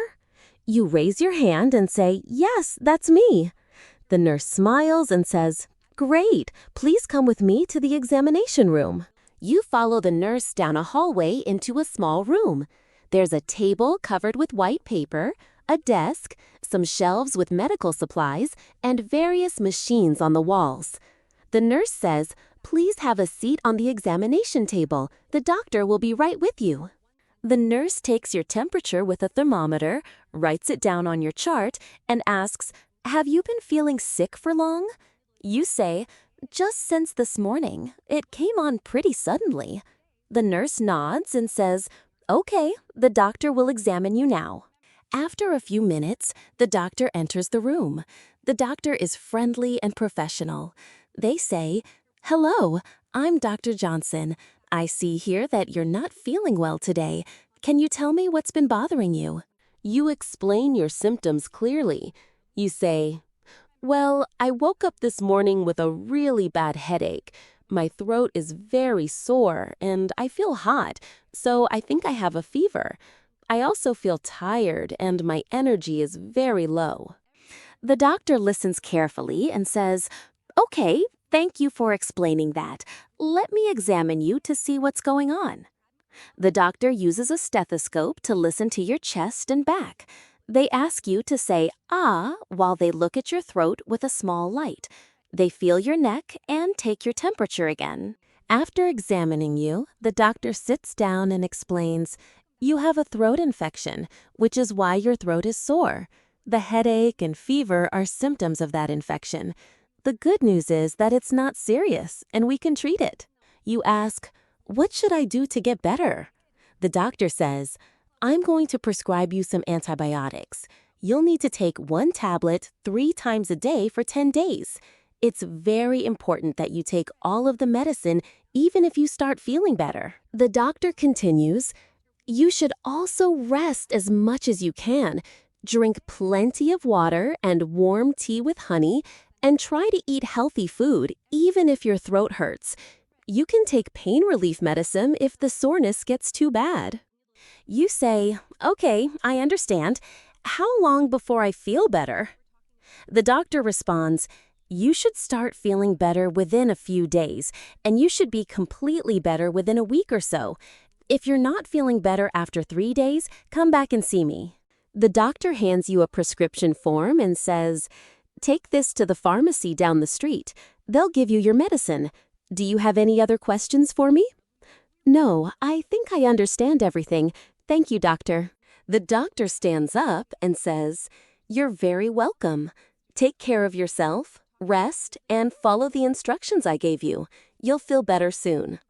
You raise your hand and say, "Yes, that's me." The nurse smiles and says, "Great, please come with me to the examination room." You follow the nurse down a hallway into a small room. There's a table covered with white paper, a desk, some shelves with medical supplies, and various machines on the walls. The nurse says, "Please have a seat on the examination table. The doctor will be right with you." The nurse takes your temperature with a thermometer, writes it down on your chart, and asks, "Have you been feeling sick for long?" You say, "Just since this morning. It came on pretty suddenly." The nurse nods and says, "Okay, the doctor will examine you now." After a few minutes, the doctor enters the room. The doctor is friendly and professional. They say, "Hello, I'm Dr. Johnson. I see here that you're not feeling well today. Can you tell me what's been bothering you?" You explain your symptoms clearly. You say, "Well, I woke up this morning with a really bad headache. My throat is very sore and I feel hot, so I think I have a fever. I also feel tired and my energy is very low." The doctor listens carefully and says, "Okay, Thank you for explaining that. Let me examine you to see what's going on. The doctor uses a stethoscope to listen to your chest and back. They ask you to say ah while they look at your throat with a small light. They feel your neck and take your temperature again. After examining you, the doctor sits down and explains, you have a throat infection, which is why your throat is sore. The headache and fever are symptoms of that infection. The good news is that it's not serious and we can treat it. You ask, what should I do to get better? The doctor says, I'm going to prescribe you some antibiotics. You'll need to take 1 tablet 3 times a day for 10 days. It's very important that you take all of the medicine even if you start feeling better. The doctor continues, you should also rest as much as you can. Drink plenty of water and warm tea with honey, and try to eat healthy food even if your throat hurts. You can take pain relief medicine if the soreness gets too bad. You say, okay, I understand. How long before I feel better? The doctor responds, you should start feeling better within a few days, and you should be completely better within a week or so. If you're not feeling better after 3 days, come back and see me. The doctor hands you a prescription form and says, take this to the pharmacy down the street. They'll give you your medicine. Do you have any other questions for me? No, I think I understand everything. Thank you, doctor. The doctor stands up and says, you're very welcome. Take care of yourself, rest, and follow the instructions I gave you. You'll feel better soon.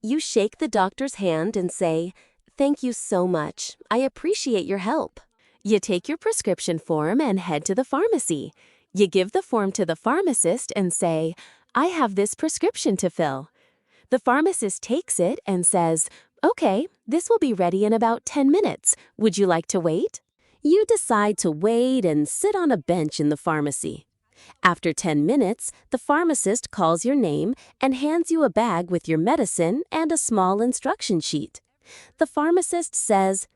You shake the doctor's hand and say, thank you so much. I appreciate your help. You take your prescription form and head to the pharmacy. You give the form to the pharmacist and say, I have this prescription to fill. The pharmacist takes it and says, okay, this will be ready in about 10 minutes. Would you like to wait? You decide to wait and sit on a bench in the pharmacy. After 10 minutes, the pharmacist calls your name and hands you a bag with your medicine and a small instruction sheet. The pharmacist says,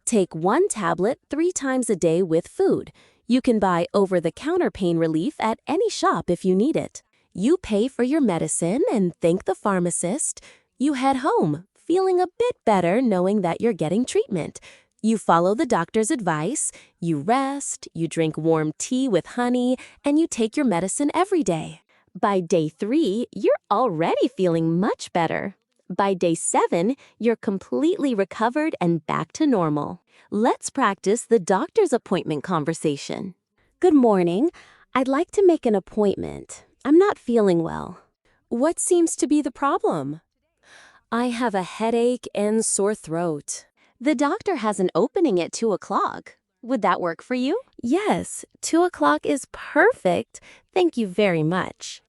take 1 tablet 3 times a day with food. You can buy over-the-counter pain relief at any shop if you need it. You pay for your medicine and thank the pharmacist. You head home, feeling a bit better knowing that you're getting treatment. You follow the doctor's advice, you rest, you drink warm tea with honey, and you take your medicine every day. By day 3, you're already feeling much better. By day 7, you're completely recovered and back to normal. Let's practice the doctor's appointment conversation. Good morning. I'd like to make an appointment. I'm not feeling well. What seems to be the problem? I have a headache and sore throat. The doctor has an opening at 2 o'clock. Would that work for you? Yes, 2 o'clock is perfect. Thank you very much.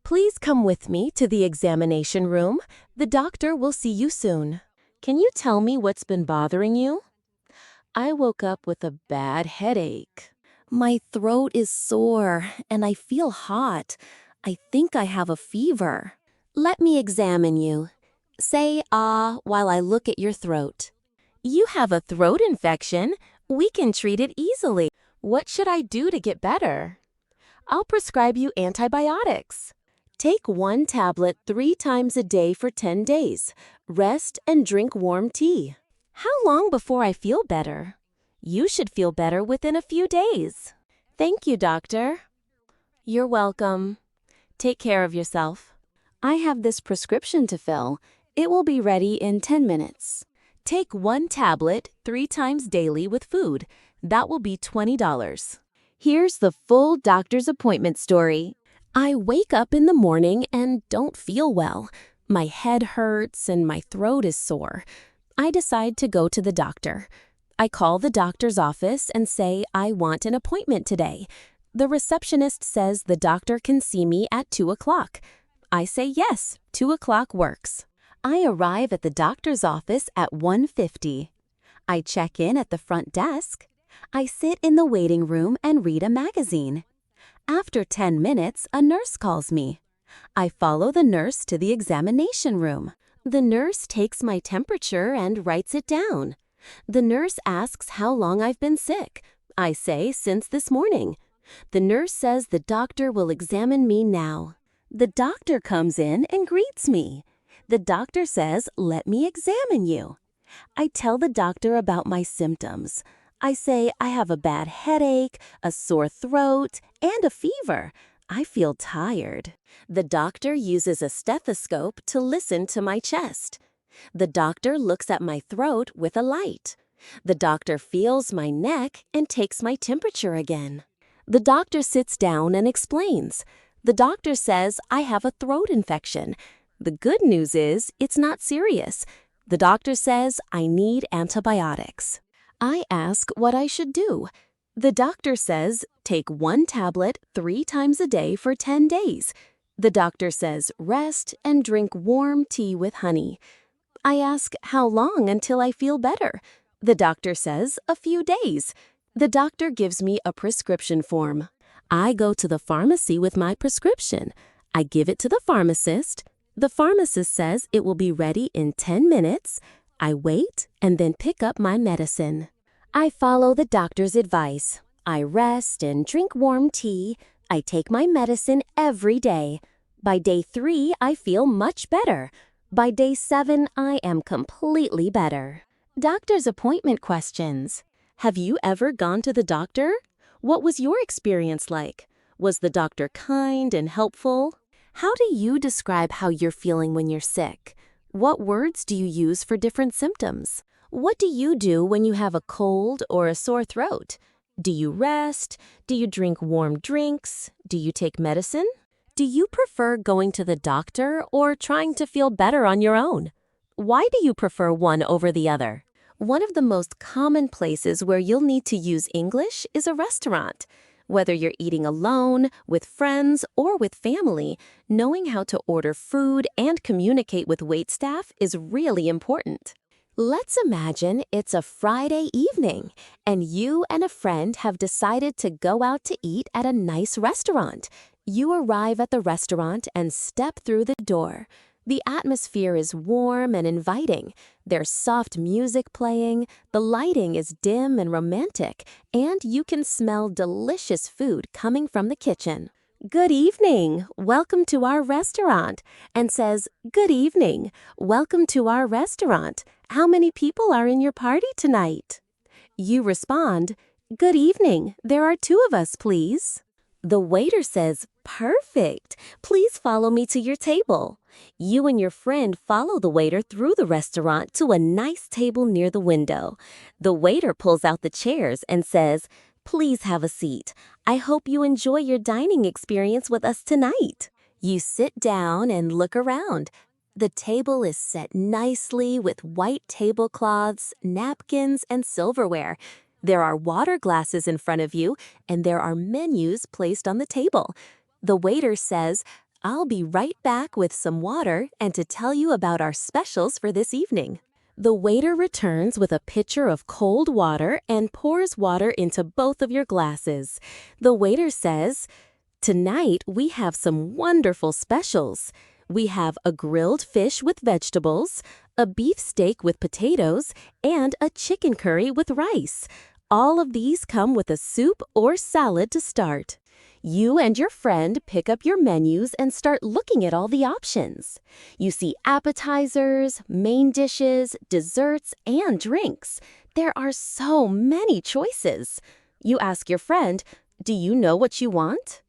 Please come with me to the examination room. The doctor will see you soon. Can you tell me what's been bothering you? I woke up with a bad headache. My throat is sore and I feel hot. I think I have a fever. Let me examine you. Say ah while I look at your throat. You have a throat infection. We can treat it easily. What should I do to get better? I'll prescribe you antibiotics. Take 1 tablet 3 times a day for 10 days. Rest and drink warm tea. How long before I feel better? You should feel better within a few days. Thank you, doctor. You're welcome. Take care of yourself. I have this prescription to fill. It will be ready in 10 minutes. Take 1 tablet 3 times daily with food. That will be $20. Here's the full doctor's appointment story. I wake up in the morning and don't feel well. My head hurts and my throat is sore. I decide to go to the doctor. I call the doctor's office and say I want an appointment today. The receptionist says the doctor can see me at 2 o'clock. I say yes, 2 o'clock works. I arrive at the doctor's office at 1:50. I check in at the front desk. I sit in the waiting room and read a magazine. After 10 minutes, a nurse calls me. I follow the nurse to the examination room. The nurse takes my temperature and writes it down. The nurse asks how long I've been sick. I say since this morning. The nurse says the doctor will examine me now. The doctor comes in and greets me. The doctor says, "Let me examine you." I tell the doctor about my symptoms. I say I have a bad headache, a sore throat, and a fever. I feel tired. The doctor uses a stethoscope to listen to my chest. The doctor looks at my throat with a light. The doctor feels my neck and takes my temperature again. The doctor sits down and explains. The doctor says I have a throat infection. The good news is it's not serious. The doctor says I need antibiotics. I ask what I should do. The doctor says take 1 tablet 3 times a day for 10 days. The doctor says rest and drink warm tea with honey. I ask how long until I feel better. The doctor says a few days. The doctor gives me a prescription form. I go to the pharmacy with my prescription. I give it to the pharmacist. The pharmacist says it will be ready in 10 minutes. I wait and then pick up my medicine. I follow the doctor's advice. I rest and drink warm tea. I take my medicine every day. By day 3, I feel much better. By day 7, I am completely better. Doctor's appointment questions. Have you ever gone to the doctor? What was your experience like? Was the doctor kind and helpful? How do you describe how you're feeling when you're sick? What words do you use for different symptoms? What do you do when you have a cold or a sore throat? Do you rest? Do you drink warm drinks? Do you take medicine? Do you prefer going to the doctor or trying to feel better on your own? Why do you prefer one over the other? One of the most common places where you'll need to use English is a restaurant. Whether you're eating alone, with friends, or with family, knowing how to order food and communicate with waitstaff is really important. Let's imagine it's a Friday evening, and you and a friend have decided to go out to eat at a nice restaurant. You arrive at the restaurant and step through the door. The atmosphere is warm and inviting. There's soft music playing, the lighting is dim and romantic, and you can smell delicious food coming from the kitchen. "Good evening, welcome to our restaurant," and says, "Good evening, welcome to our restaurant. How many people are in your party tonight?" You respond, "Good evening, there are 2 of us, please." The waiter says, "Perfect. Please follow me to your table." You and your friend follow the waiter through the restaurant to a nice table near the window. The waiter pulls out the chairs and says, "Please have a seat. I hope you enjoy your dining experience with us tonight." You sit down and look around. The table is set nicely with white tablecloths, napkins, and silverware. There are water glasses in front of you, and there are menus placed on the table. The waiter says, "I'll be right back with some water and to tell you about our specials for this evening." The waiter returns with a pitcher of cold water and pours water into both of your glasses. The waiter says, "Tonight we have some wonderful specials. We have a grilled fish with vegetables, a beef steak with potatoes, and a chicken curry with rice. All of these come with a soup or salad to start." You and your friend pick up your menus and start looking at all the options. You see appetizers, main dishes, desserts, and drinks. There are so many choices. You ask your friend, "Do you know what you want?"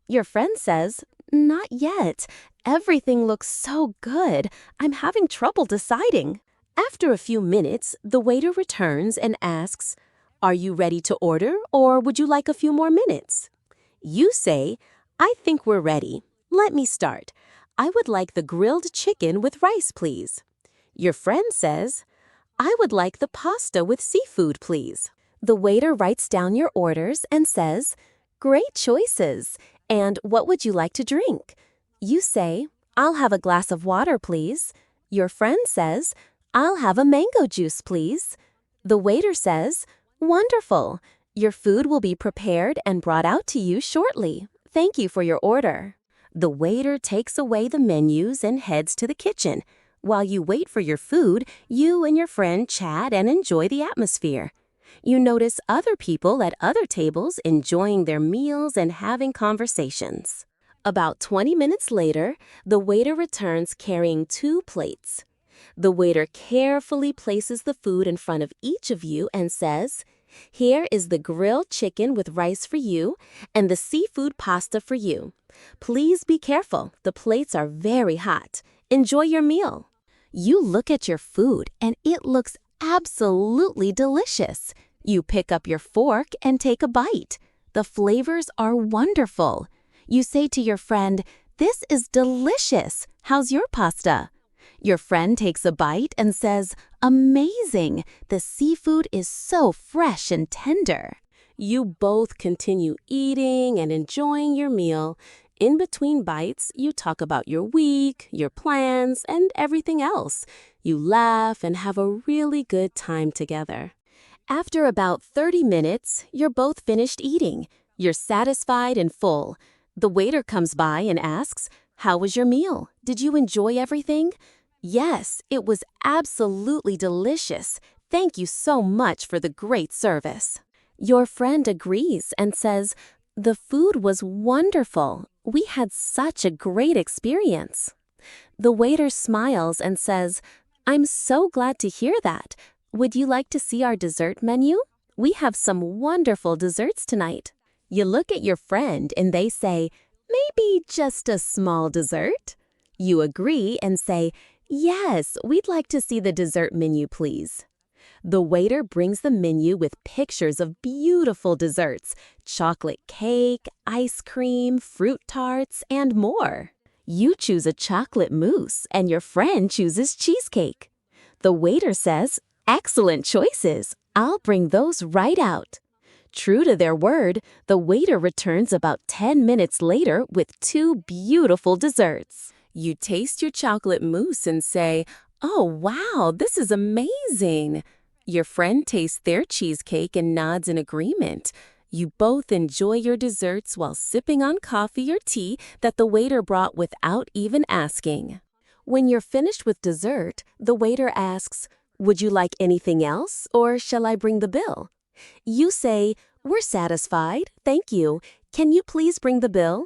Your friend says, "Not yet. Everything looks so good. I'm having trouble deciding." After a few minutes, the waiter returns and asks, "Are you ready to order, or would you like a few more minutes?" You say, "I think we're ready. Let me start. I would like the grilled chicken with rice, please." Your friend says, "I would like the pasta with seafood, please." The waiter writes down your orders and says, "Great choices. And what would you like to drink?" You say, "I'll have a glass of water, please." Your friend says, "I'll have a mango juice, please." The waiter says, "Wonderful. Your food will be prepared and brought out to you shortly. Thank you for your order." The waiter takes away the menus and heads to the kitchen. While you wait for your food, you and your friend chat and enjoy the atmosphere. You notice other people at other tables enjoying their meals and having conversations. About 20 minutes later, the waiter returns carrying 2 plates. The waiter carefully places the food in front of each of you and says, "Here is the grilled chicken with rice for you and the seafood pasta for you. Please be careful, the plates are very hot. Enjoy your meal." You look at your food and it looks absolutely delicious. You pick up your fork and take a bite. The flavors are wonderful. You say to your friend, "This is delicious. How's your pasta?" Your friend takes a bite and says, "Amazing. The seafood is so fresh and tender." You both continue eating and enjoying your meal. In between bites, you talk about your week, your plans, and everything else. You laugh and have a really good time together. After about 30 minutes, you're both finished eating. You're satisfied and full. The waiter comes by and asks, "How was your meal? Did you enjoy everything?" "Yes, it was absolutely delicious. Thank you so much for the great service." Your friend agrees and says, "The food was wonderful. We had such a great experience." The waiter smiles and says, "I'm so glad to hear that. Would you like to see our dessert menu? We have some wonderful desserts tonight." You look at your friend and they say, "Maybe just a small dessert?" You agree and say, "Yes, we'd like to see the dessert menu, please." The waiter brings the menu with pictures of beautiful desserts, chocolate cake, ice cream, fruit tarts, and more. You choose a chocolate mousse and your friend chooses cheesecake. The waiter says, "Excellent choices. I'll bring those right out." True to their word, the waiter returns about 10 minutes later with 2 beautiful desserts. You taste your chocolate mousse and say, "Oh, wow, this is amazing." Your friend tastes their cheesecake and nods in agreement. You both enjoy your desserts while sipping on coffee or tea that the waiter brought without even asking. When you're finished with dessert, the waiter asks, "Would you like anything else, or shall I bring the bill?" You say, "We're satisfied, thank you. Can you please bring the bill?"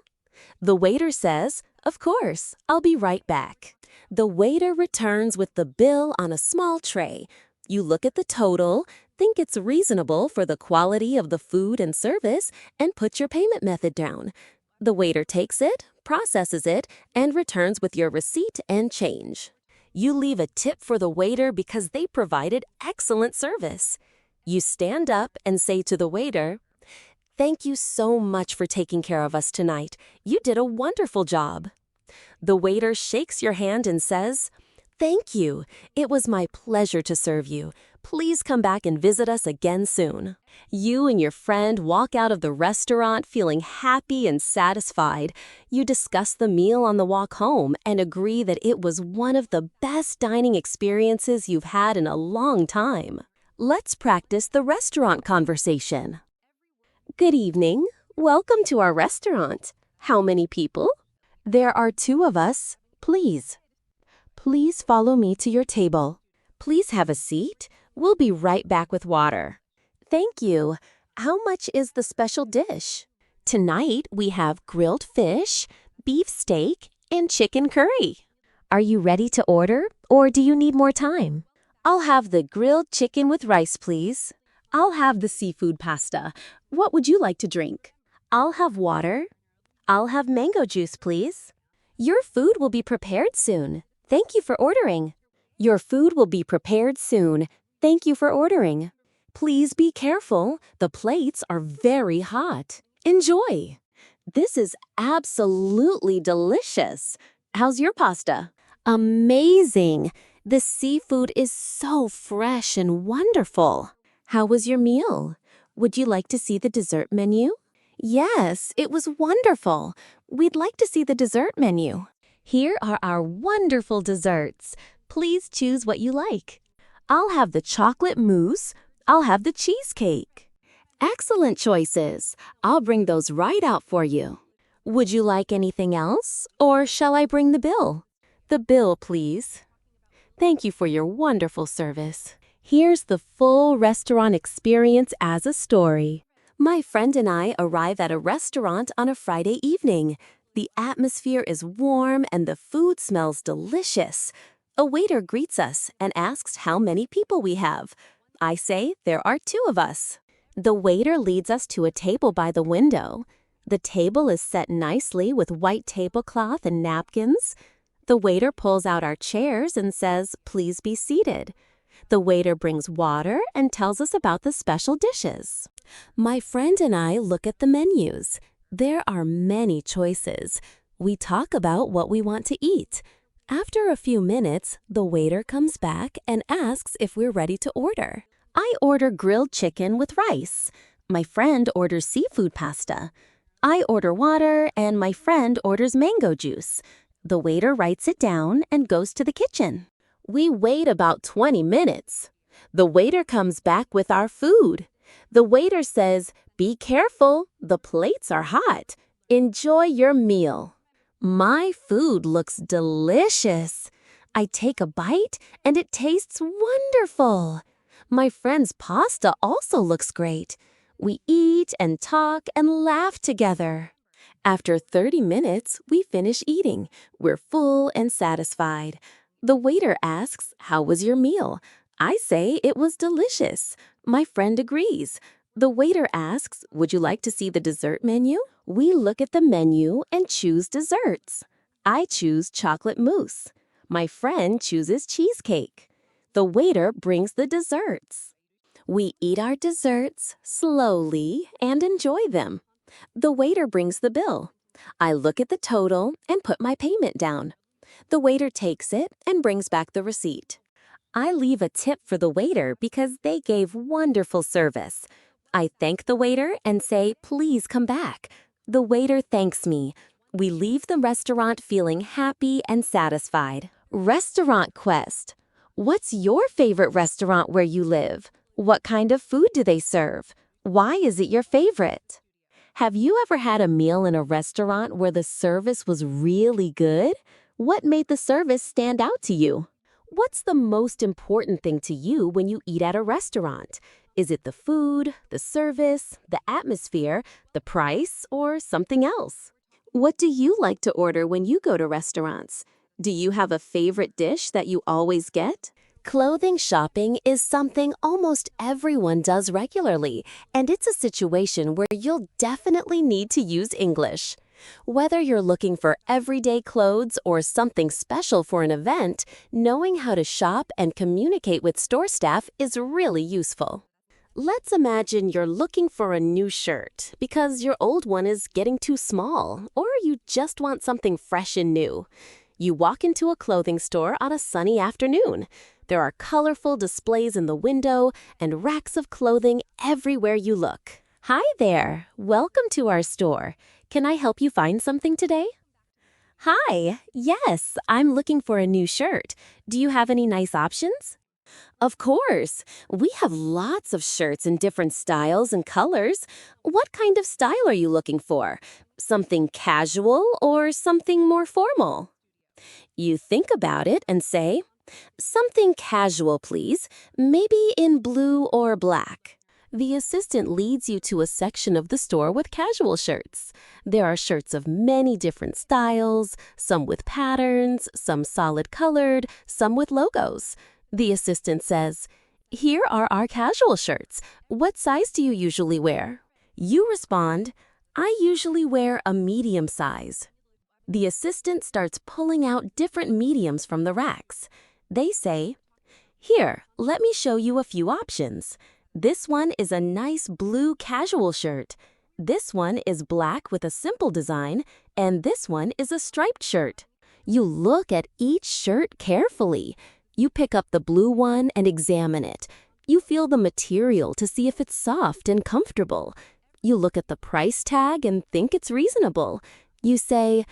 The waiter says, "Of course, I'll be right back." The waiter returns with the bill on a small tray. You look at the total, think it's reasonable for the quality of the food and service, and put your payment method down. The waiter takes it, processes it, and returns with your receipt and change. You leave a tip for the waiter because they provided excellent service. You stand up and say to the waiter, "Thank you so much for taking care of us tonight. You did a wonderful job." The waiter shakes your hand and says, "Thank you. It was my pleasure to serve you. Please come back and visit us again soon." You and your friend walk out of the restaurant feeling happy and satisfied. You discuss the meal on the walk home and agree that it was one of the best dining experiences you've had in a long time. Let's practice the restaurant conversation. "Good evening. Welcome to our restaurant. How many people?" "There are 2 of us. Please." "Please follow me to your table." "Please have a seat. We'll be right back with water." "Thank you. How much is the special dish?" "Tonight we have grilled fish, beef steak, and chicken curry." "Are you ready to order, or do you need more time?" "I'll have the grilled chicken with rice, please." "I'll have the seafood pasta. What would you like to drink?" "I'll have water." "I'll have mango juice, please." "Your food will be prepared soon. Thank you for ordering." "Your food will be prepared soon. Thank you for ordering." "Please be careful. The plates are very hot. Enjoy." "This is absolutely delicious. How's your pasta?" "Amazing. The seafood is so fresh and wonderful." "How was your meal? Would you like to see the dessert menu?" "Yes, it was wonderful. We'd like to see the dessert menu." "Here are our wonderful desserts. Please choose what you like." "I'll have the chocolate mousse. I'll have the cheesecake." "Excellent choices. I'll bring those right out for you." "Would you like anything else, or shall I bring the bill?" "The bill, please." "Thank you for your wonderful service." Here's the full restaurant experience as a story. My friend and I arrive at a restaurant on a Friday evening. The atmosphere is warm and the food smells delicious. A waiter greets us and asks how many people we have. I say there are 2 of us. The waiter leads us to a table by the window. The table is set nicely with white tablecloth and napkins. The waiter pulls out our chairs and says, "Please be seated." The waiter brings water and tells us about the special dishes. My friend and I look at the menus. There are many choices. We talk about what we want to eat. After a few minutes, the waiter comes back and asks if we're ready to order. I order grilled chicken with rice. My friend orders seafood pasta. I order water and my friend orders mango juice. The waiter writes it down and goes to the kitchen. We wait about 20 minutes. The waiter comes back with our food. The waiter says, "Be careful, the plates are hot. Enjoy your meal." My food looks delicious. I take a bite and it tastes wonderful. My friend's pasta also looks great. We eat and talk and laugh together. After 30 minutes, we finish eating. We're full and satisfied. The waiter asks, "How was your meal?" I say it was delicious. My friend agrees. The waiter asks, "Would you like to see the dessert menu?" We look at the menu and choose desserts. I choose chocolate mousse. My friend chooses cheesecake. The waiter brings the desserts. We eat our desserts slowly and enjoy them. The waiter brings the bill. I look at the total and put my payment down. The waiter takes it and brings back the receipt. I leave a tip for the waiter because they gave wonderful service. I thank the waiter and say, "Please come back." The waiter thanks me. We leave the restaurant feeling happy and satisfied. Restaurant quest. What's your favorite restaurant where you live? What kind of food do they serve? Why is it your favorite? Have you ever had a meal in a restaurant where the service was really good? What made the service stand out to you? What's the most important thing to you when you eat at a restaurant? Is it the food, the service, the atmosphere, the price, or something else? What do you like to order when you go to restaurants? Do you have a favorite dish that you always get? Clothing shopping is something almost everyone does regularly, and it's a situation where you'll definitely need to use English. Whether you're looking for everyday clothes or something special for an event, knowing how to shop and communicate with store staff is really useful. Let's imagine you're looking for a new shirt because your old one is getting too small, or you just want something fresh and new. You walk into a clothing store on a sunny afternoon. There are colorful displays in the window and racks of clothing everywhere you look. Hi there, welcome to our store. Can I help you find something today? Hi, yes, I'm looking for a new shirt. Do you have any nice options? Of course, we have lots of shirts in different styles and colors. What kind of style are you looking for? Something casual or something more formal? You think about it and say, "Something casual, please, maybe in blue or black." The assistant leads you to a section of the store with casual shirts. There are shirts of many different styles, some with patterns, some solid-colored, some with logos. The assistant says, "Here are our casual shirts. What size do you usually wear?" You respond, "I usually wear a medium size." The assistant starts pulling out different mediums from the racks. They say, "Here, let me show you a few options. This one is a nice blue casual shirt. This one is black with a simple design, and this one is a striped shirt." You look at each shirt carefully. You pick up the blue one and examine it. You feel the material to see if it's soft and comfortable. You look at the price tag and think it's reasonable. You say,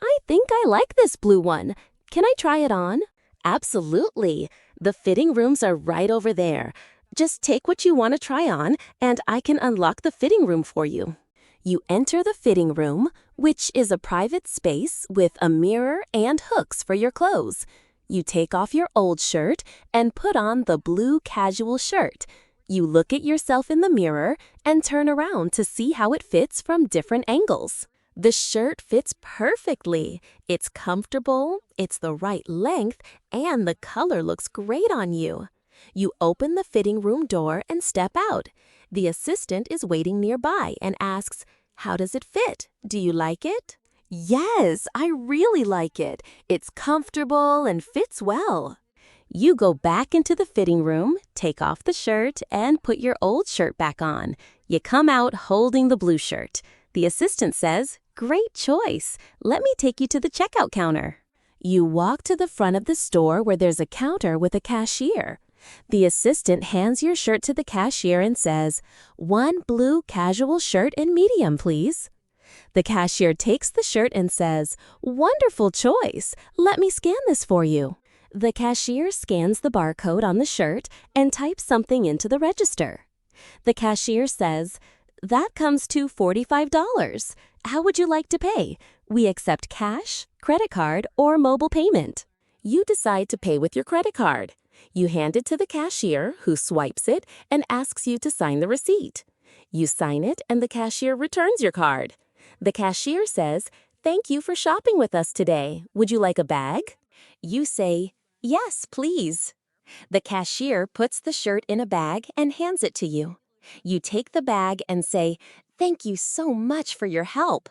"I think I like this blue one. Can I try it on?" Absolutely. The fitting rooms are right over there. Just take what you want to try on, and I can unlock the fitting room for you. You enter the fitting room, which is a private space with a mirror and hooks for your clothes. You take off your old shirt and put on the blue casual shirt. You look at yourself in the mirror and turn around to see how it fits from different angles. The shirt fits perfectly. It's comfortable, it's the right length, and the color looks great on you. You open the fitting room door and step out. The assistant is waiting nearby and asks, "How does it fit? Do you like it?" "Yes, I really like it. It's comfortable and fits well." You go back into the fitting room, take off the shirt, and put your old shirt back on. You come out holding the blue shirt. The assistant says, "Great choice. Let me take you to the checkout counter." You walk to the front of the store where there's a counter with a cashier. The assistant hands your shirt to the cashier and says, "One blue casual shirt in medium, please." The cashier takes the shirt and says, "Wonderful choice. Let me scan this for you." The cashier scans the barcode on the shirt and types something into the register. The cashier says, "That comes to $45. How would you like to pay? We accept cash, credit card, or mobile payment." You decide to pay with your credit card. You hand it to the cashier, who swipes it and asks you to sign the receipt. You sign it and the cashier returns your card. The cashier says, "Thank you for shopping with us today. Would you like a bag?" You say, "Yes, please." The cashier puts the shirt in a bag and hands it to you. You take the bag and say, "Thank you so much for your help."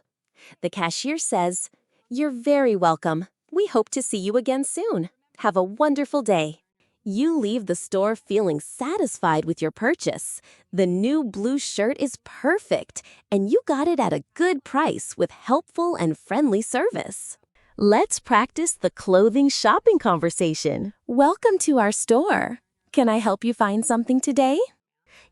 The cashier says, "You're very welcome. We hope to see you again soon. Have a wonderful day." You leave the store feeling satisfied with your purchase. The new blue shirt is perfect, and you got it at a good price with helpful and friendly service. Let's practice the clothing shopping conversation. Welcome to our store. Can I help you find something today?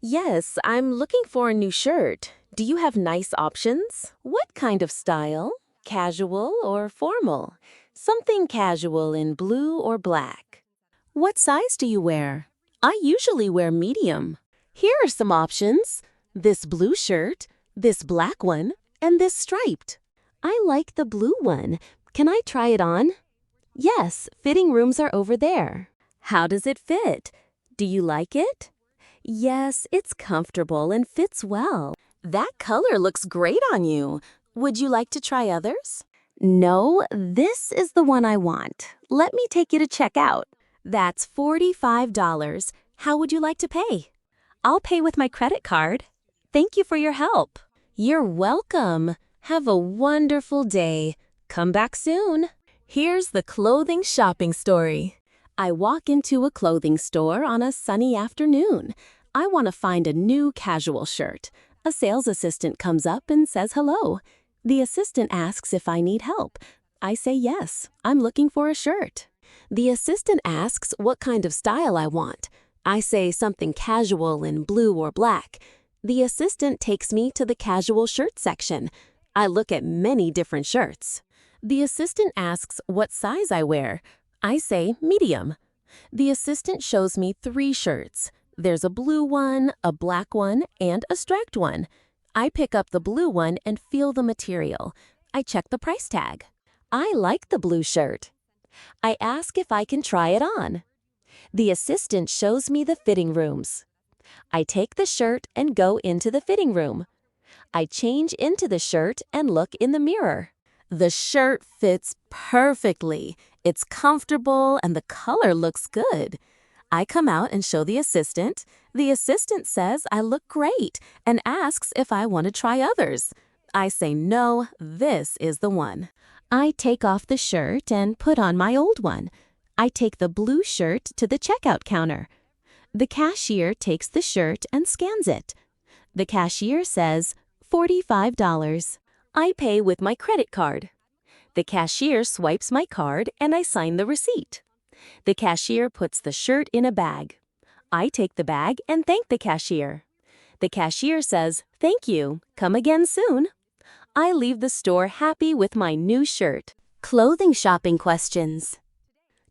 Yes, I'm looking for a new shirt. Do you have nice options? What kind of style? Casual or formal? Something casual in blue or black. What size do you wear? I usually wear medium. Here are some options. This blue shirt, this black one, and this striped. I like the blue one. Can I try it on? Yes, fitting rooms are over there. How does it fit? Do you like it? Yes, it's comfortable and fits well. That color looks great on you. Would you like to try others? No, this is the one I want. Let me take you to check out. That's $45. How would you like to pay? I'll pay with my credit card. Thank you for your help. You're welcome. Have a wonderful day. Come back soon. Here's the clothing shopping story. I walk into a clothing store on a sunny afternoon. I want to find a new casual shirt. A sales assistant comes up and says hello. The assistant asks if I need help. I say yes, I'm looking for a shirt. The assistant asks what kind of style I want. I say something casual in blue or black. The assistant takes me to the casual shirt section. I look at many different shirts. The assistant asks what size I wear. I say medium. The assistant shows me 3 shirts. There's a blue one, a black one, and a striped one. I pick up the blue one and feel the material. I check the price tag. I like the blue shirt. I ask if I can try it on. The assistant shows me the fitting rooms. I take the shirt and go into the fitting room. I change into the shirt and look in the mirror. The shirt fits perfectly. It's comfortable and the color looks good. I come out and show the assistant. The assistant says I look great and asks if I want to try others. I say no, this is the one. I take off the shirt and put on my old one. I take the blue shirt to the checkout counter. The cashier takes the shirt and scans it. The cashier says, $45. I pay with my credit card. The cashier swipes my card and I sign the receipt. The cashier puts the shirt in a bag. I take the bag and thank the cashier. The cashier says, "Thank you. Come again soon." I leave the store happy with my new shirt. Clothing shopping questions.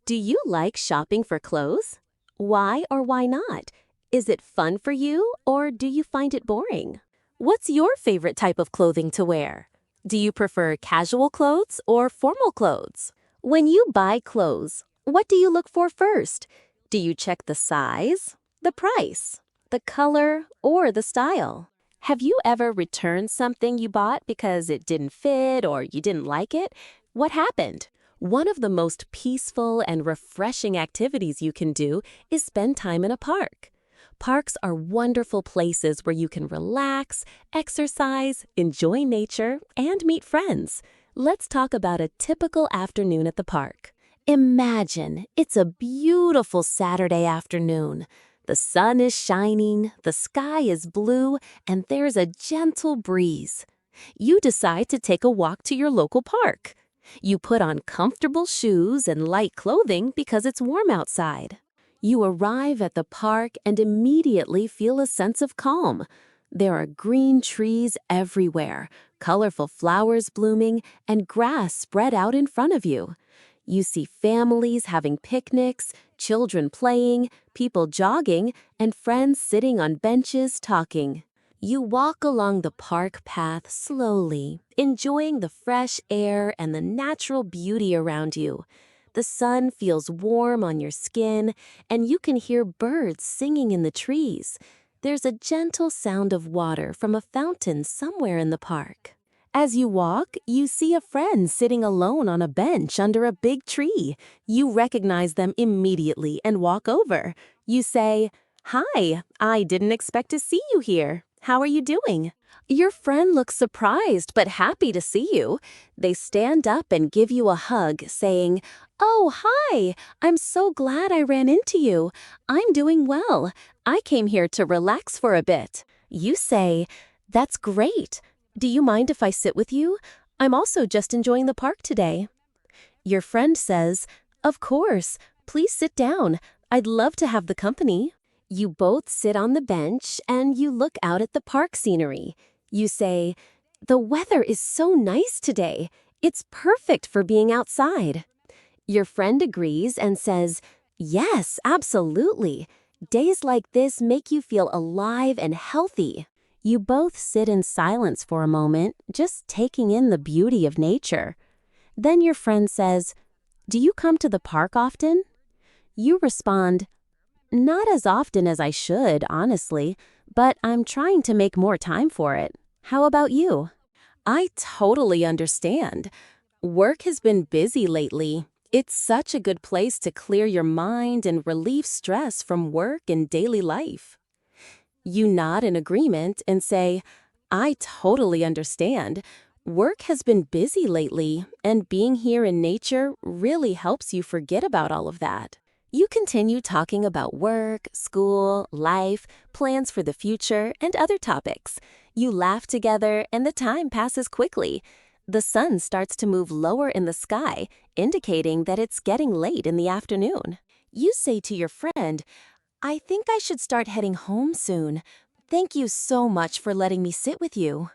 Do you like shopping for clothes? Why or why not? Is it fun for you or do you find it boring? What's your favorite type of clothing to wear? Do you prefer casual clothes or formal clothes? When you buy clothes, what do you look for first? Do you check the size, the price, the color, or the style? Have you ever returned something you bought because it didn't fit or you didn't like it? What happened? One of the most peaceful and refreshing activities you can do is spend time in a park. Parks are wonderful places where you can relax, exercise, enjoy nature, and meet friends. Let's talk about a typical afternoon at the park. Imagine it's a beautiful Saturday afternoon. The sun is shining, the sky is blue, and there's a gentle breeze. You decide to take a walk to your local park. You put on comfortable shoes and light clothing because it's warm outside. You arrive at the park and immediately feel a sense of calm. There are green trees everywhere, colorful flowers blooming, and grass spread out in front of you. You see families having picnics, children playing, people jogging, and friends sitting on benches talking. You walk along the park path slowly, enjoying the fresh air and the natural beauty around you. The sun feels warm on your skin, and you can hear birds singing in the trees. There's a gentle sound of water from a fountain somewhere in the park. As you walk, you see a friend sitting alone on a bench under a big tree. You recognize them immediately and walk over. You say, "Hi, I didn't expect to see you here. How are you doing?" Your friend looks surprised but happy to see you. They stand up and give you a hug, saying, "Oh, hi! I'm so glad I ran into you. I'm doing well. I came here to relax for a bit." You say, "That's great. Do you mind if I sit with you? I'm also just enjoying the park today." Your friend says, "Of course. Please sit down. I'd love to have the company." You both sit on the bench and you look out at the park scenery. You say, "The weather is so nice today. It's perfect for being outside." Your friend agrees and says, "Yes, absolutely. Days like this make you feel alive and healthy." You both sit in silence for a moment, just taking in the beauty of nature. Then your friend says, "Do you come to the park often?" You respond, "Not as often as I should, honestly, but I'm trying to make more time for it. How about you?" I totally understand. Work has been busy lately. It's such a good place to clear your mind and relieve stress from work and daily life. You nod in agreement and say, "I totally understand. Work has been busy lately, and being here in nature really helps you forget about all of that." You continue talking about work, school, life, plans for the future, and other topics. You laugh together, and the time passes quickly. The sun starts to move lower in the sky, indicating that it's getting late in the afternoon. You say to your friend, "I think I should start heading home soon. Thank you so much for letting me sit with you."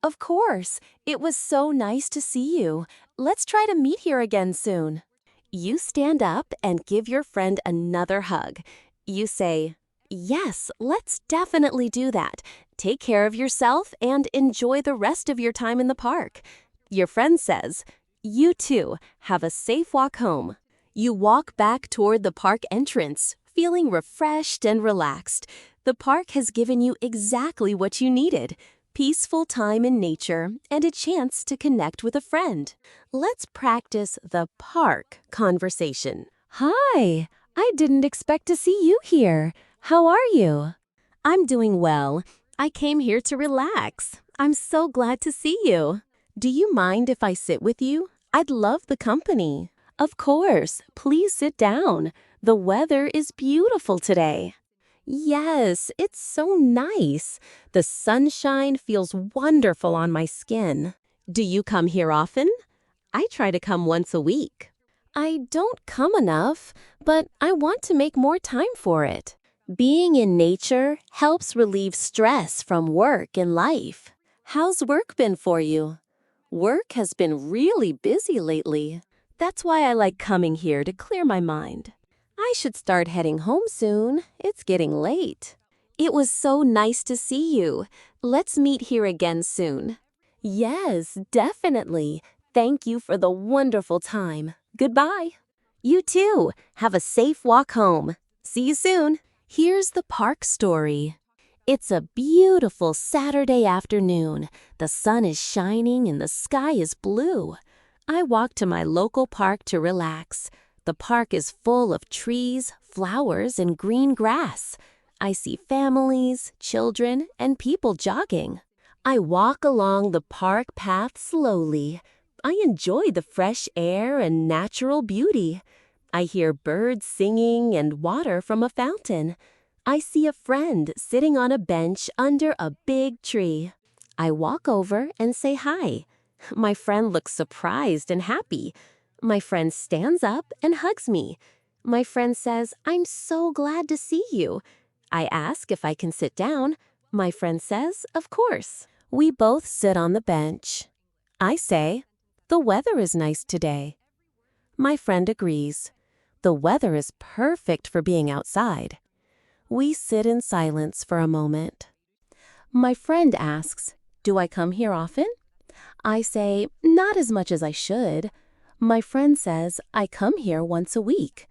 "Of course. It was so nice to see you. Let's try to meet here again soon." You stand up and give your friend another hug. You say, "Yes, let's definitely do that. Take care of yourself and enjoy the rest of your time in the park." Your friend says, "You too. Have a safe walk home." You walk back toward the park entrance, feeling refreshed and relaxed. The park has given you exactly what you needed: peaceful time in nature and a chance to connect with a friend. Let's practice the park conversation. "Hi, I didn't expect to see you here. How are you?" "I'm doing well. I came here to relax. I'm so glad to see you." "Do you mind if I sit with you? I'd love the company." "Of course. Please sit down. The weather is beautiful today." "Yes, it's so nice. The sunshine feels wonderful on my skin." "Do you come here often?" "I try to come once a week." "I don't come enough, but I want to make more time for it." Being in nature helps relieve stress from work and life. How's work been for you? Work has been really busy lately. That's why I like coming here to clear my mind. I should start heading home soon. It's getting late. It was so nice to see you. Let's meet here again soon. Yes, definitely. Thank you for the wonderful time. Goodbye. You too. Have a safe walk home. See you soon. Here's the park story. It's a beautiful Saturday afternoon. The sun is shining and the sky is blue. I walk to my local park to relax. The park is full of trees, flowers, and green grass. I see families, children, and people jogging. I walk along the park path slowly. I enjoy the fresh air and natural beauty. I hear birds singing and water from a fountain. I see a friend sitting on a bench under a big tree. I walk over and say hi. My friend looks surprised and happy. My friend stands up and hugs me. My friend says, "I'm so glad to see you." I ask if I can sit down. My friend says, "Of course." We both sit on the bench. I say, "The weather is nice today." My friend agrees. The weather is perfect for being outside. We sit in silence for a moment. My friend asks, "Do I come here often?" I say, "Not as much as I should." My friend says, "I come here once a week."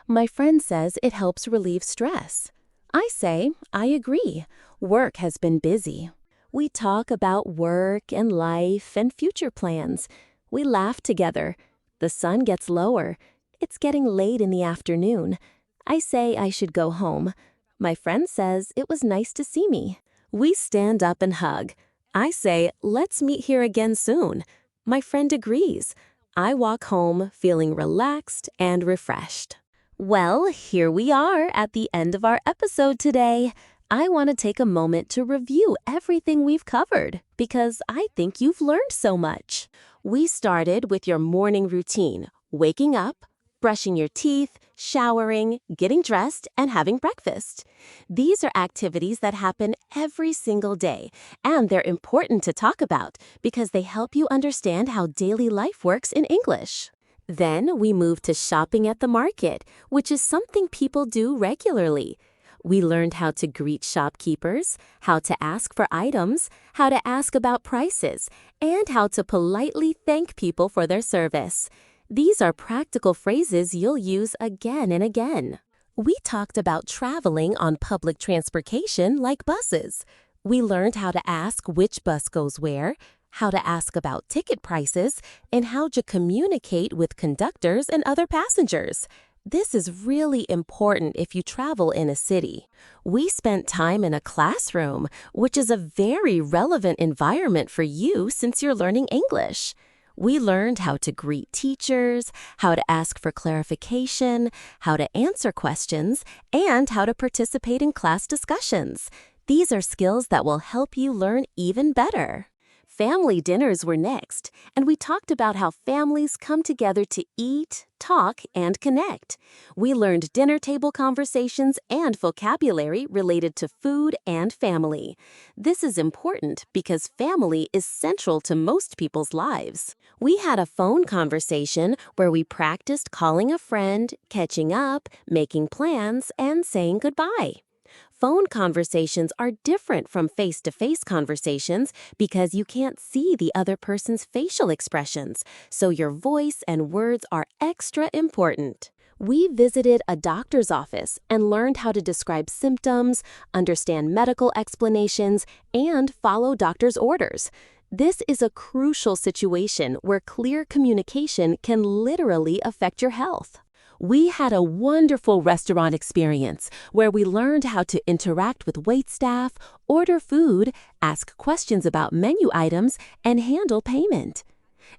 My friend says it helps relieve stress. I say, "I agree. Work has been busy." We talk about work and life and future plans. We laugh together. The sun gets lower. It's getting late in the afternoon. I say I should go home. My friend says it was nice to see me. We stand up and hug. I say, "Let's meet here again soon." My friend agrees. I walk home feeling relaxed and refreshed. Well, here we are at the end of our episode today. I want to take a moment to review everything we've covered because I think you've learned so much. We started with your morning routine, waking up, brushing your teeth, showering, getting dressed, and having breakfast. These are activities that happen every single day, and they're important to talk about because they help you understand how daily life works in English. Then we moved to shopping at the market, which is something people do regularly. We learned how to greet shopkeepers, how to ask for items, how to ask about prices, and how to politely thank people for their service. These are practical phrases you'll use again and again. We talked about traveling on public transportation like buses. We learned how to ask which bus goes where, how to ask about ticket prices, and how to communicate with conductors and other passengers. This is really important if you travel in a city. We spent time in a classroom, which is a very relevant environment for you since you're learning English. We learned how to greet teachers, how to ask for clarification, how to answer questions, and how to participate in class discussions. These are skills that will help you learn even better. Family dinners were next, and we talked about how families come together to eat, talk, and connect. We learned dinner table conversations and vocabulary related to food and family. This is important because family is central to most people's lives. We had a phone conversation where we practiced calling a friend, catching up, making plans, and saying goodbye. Phone conversations are different from face-to-face conversations because you can't see the other person's facial expressions, so your voice and words are extra important. We visited a doctor's office and learned how to describe symptoms, understand medical explanations, and follow doctor's orders. This is a crucial situation where clear communication can literally affect your health. We had a wonderful restaurant experience where we learned how to interact with waitstaff, order food, ask questions about menu items, and handle payment.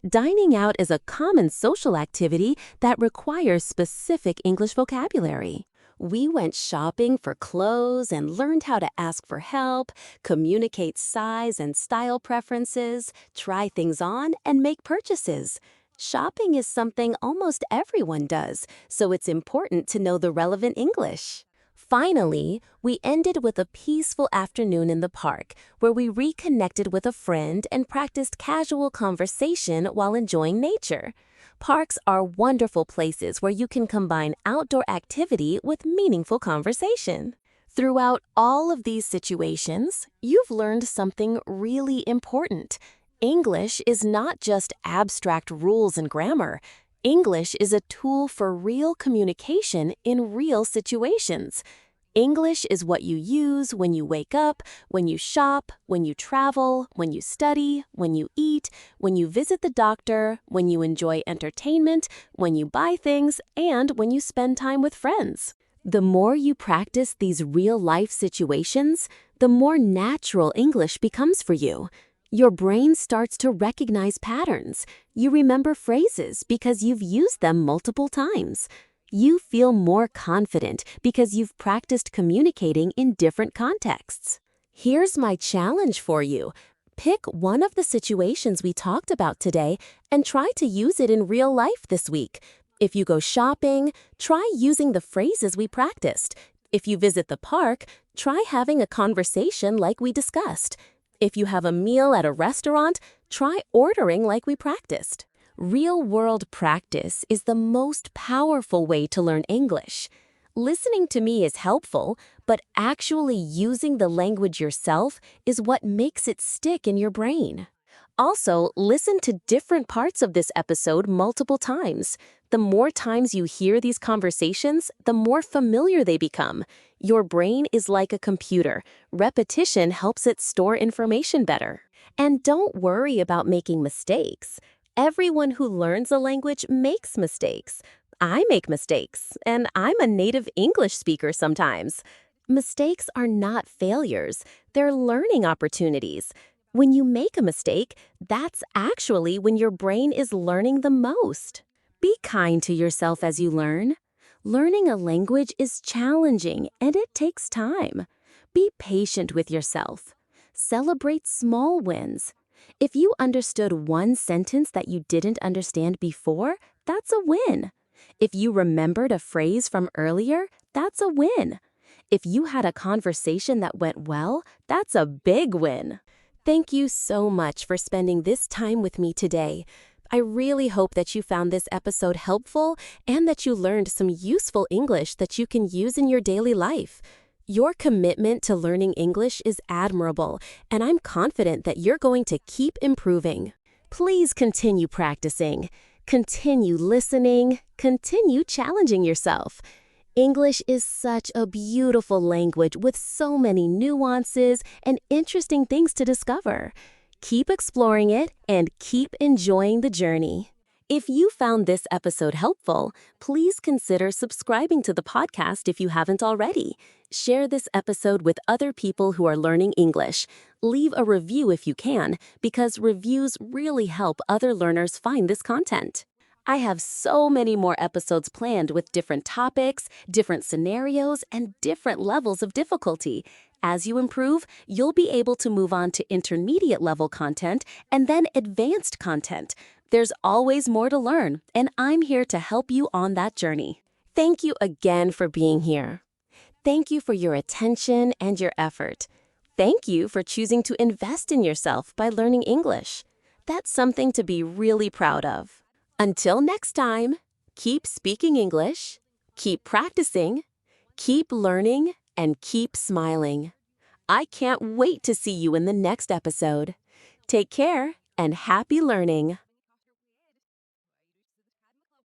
Dining out is a common social activity that requires specific English vocabulary. We went shopping for clothes and learned how to ask for help, communicate size and style preferences, try things on, and make purchases. Shopping is something almost everyone does, so it's important to know the relevant English. Finally, we ended with a peaceful afternoon in the park where we reconnected with a friend and practiced casual conversation while enjoying nature. Parks are wonderful places where you can combine outdoor activity with meaningful conversation. Throughout all of these situations, you've learned something really important. English is not just abstract rules and grammar. English is a tool for real communication in real situations. English is what you use when you wake up, when you shop, when you travel, when you study, when you eat, when you visit the doctor, when you enjoy entertainment, when you buy things, and when you spend time with friends. The more you practice these real-life situations, the more natural English becomes for you. Your brain starts to recognize patterns. You remember phrases because you've used them multiple times. You feel more confident because you've practiced communicating in different contexts. Here's my challenge for you. Pick one of the situations we talked about today and try to use it in real life this week. If you go shopping, try using the phrases we practiced. If you visit the park, try having a conversation like we discussed. If you have a meal at a restaurant, try ordering like we practiced. Real-world practice is the most powerful way to learn English. Listening to me is helpful, but actually using the language yourself is what makes it stick in your brain. Also, listen to different parts of this episode multiple times. The more times you hear these conversations, the more familiar they become. Your brain is like a computer. Repetition helps it store information better. And don't worry about making mistakes. Everyone who learns a language makes mistakes. I make mistakes, and I'm a native English speaker sometimes. Mistakes are not failures. They're learning opportunities. When you make a mistake, that's actually when your brain is learning the most. Be kind to yourself as you learn. Learning a language is challenging, and it takes time. Be patient with yourself. Celebrate small wins. If you understood one sentence that you didn't understand before, that's a win. If you remembered a phrase from earlier, that's a win. If you had a conversation that went well, that's a big win. Thank you so much for spending this time with me today. I really hope that you found this episode helpful and that you learned some useful English that you can use in your daily life. Your commitment to learning English is admirable, and I'm confident that you're going to keep improving. Please continue practicing, continue listening, continue challenging yourself. English is such a beautiful language with so many nuances and interesting things to discover. Keep exploring it and keep enjoying the journey. If you found this episode helpful, please consider subscribing to the podcast if you haven't already. Share this episode with other people who are learning English. Leave a review if you can, because reviews really help other learners find this content. I have so many more episodes planned with different topics, different scenarios, and different levels of difficulty. As you improve, you'll be able to move on to intermediate level content and then advanced content. There's always more to learn, and I'm here to help you on that journey. Thank you again for being here. Thank you for your attention and your effort. Thank you for choosing to invest in yourself by learning English. That's something to be really proud of. Until next time, keep speaking English, keep practicing, keep learning, and keep smiling. I can't wait to see you in the next episode. Take care and happy learning.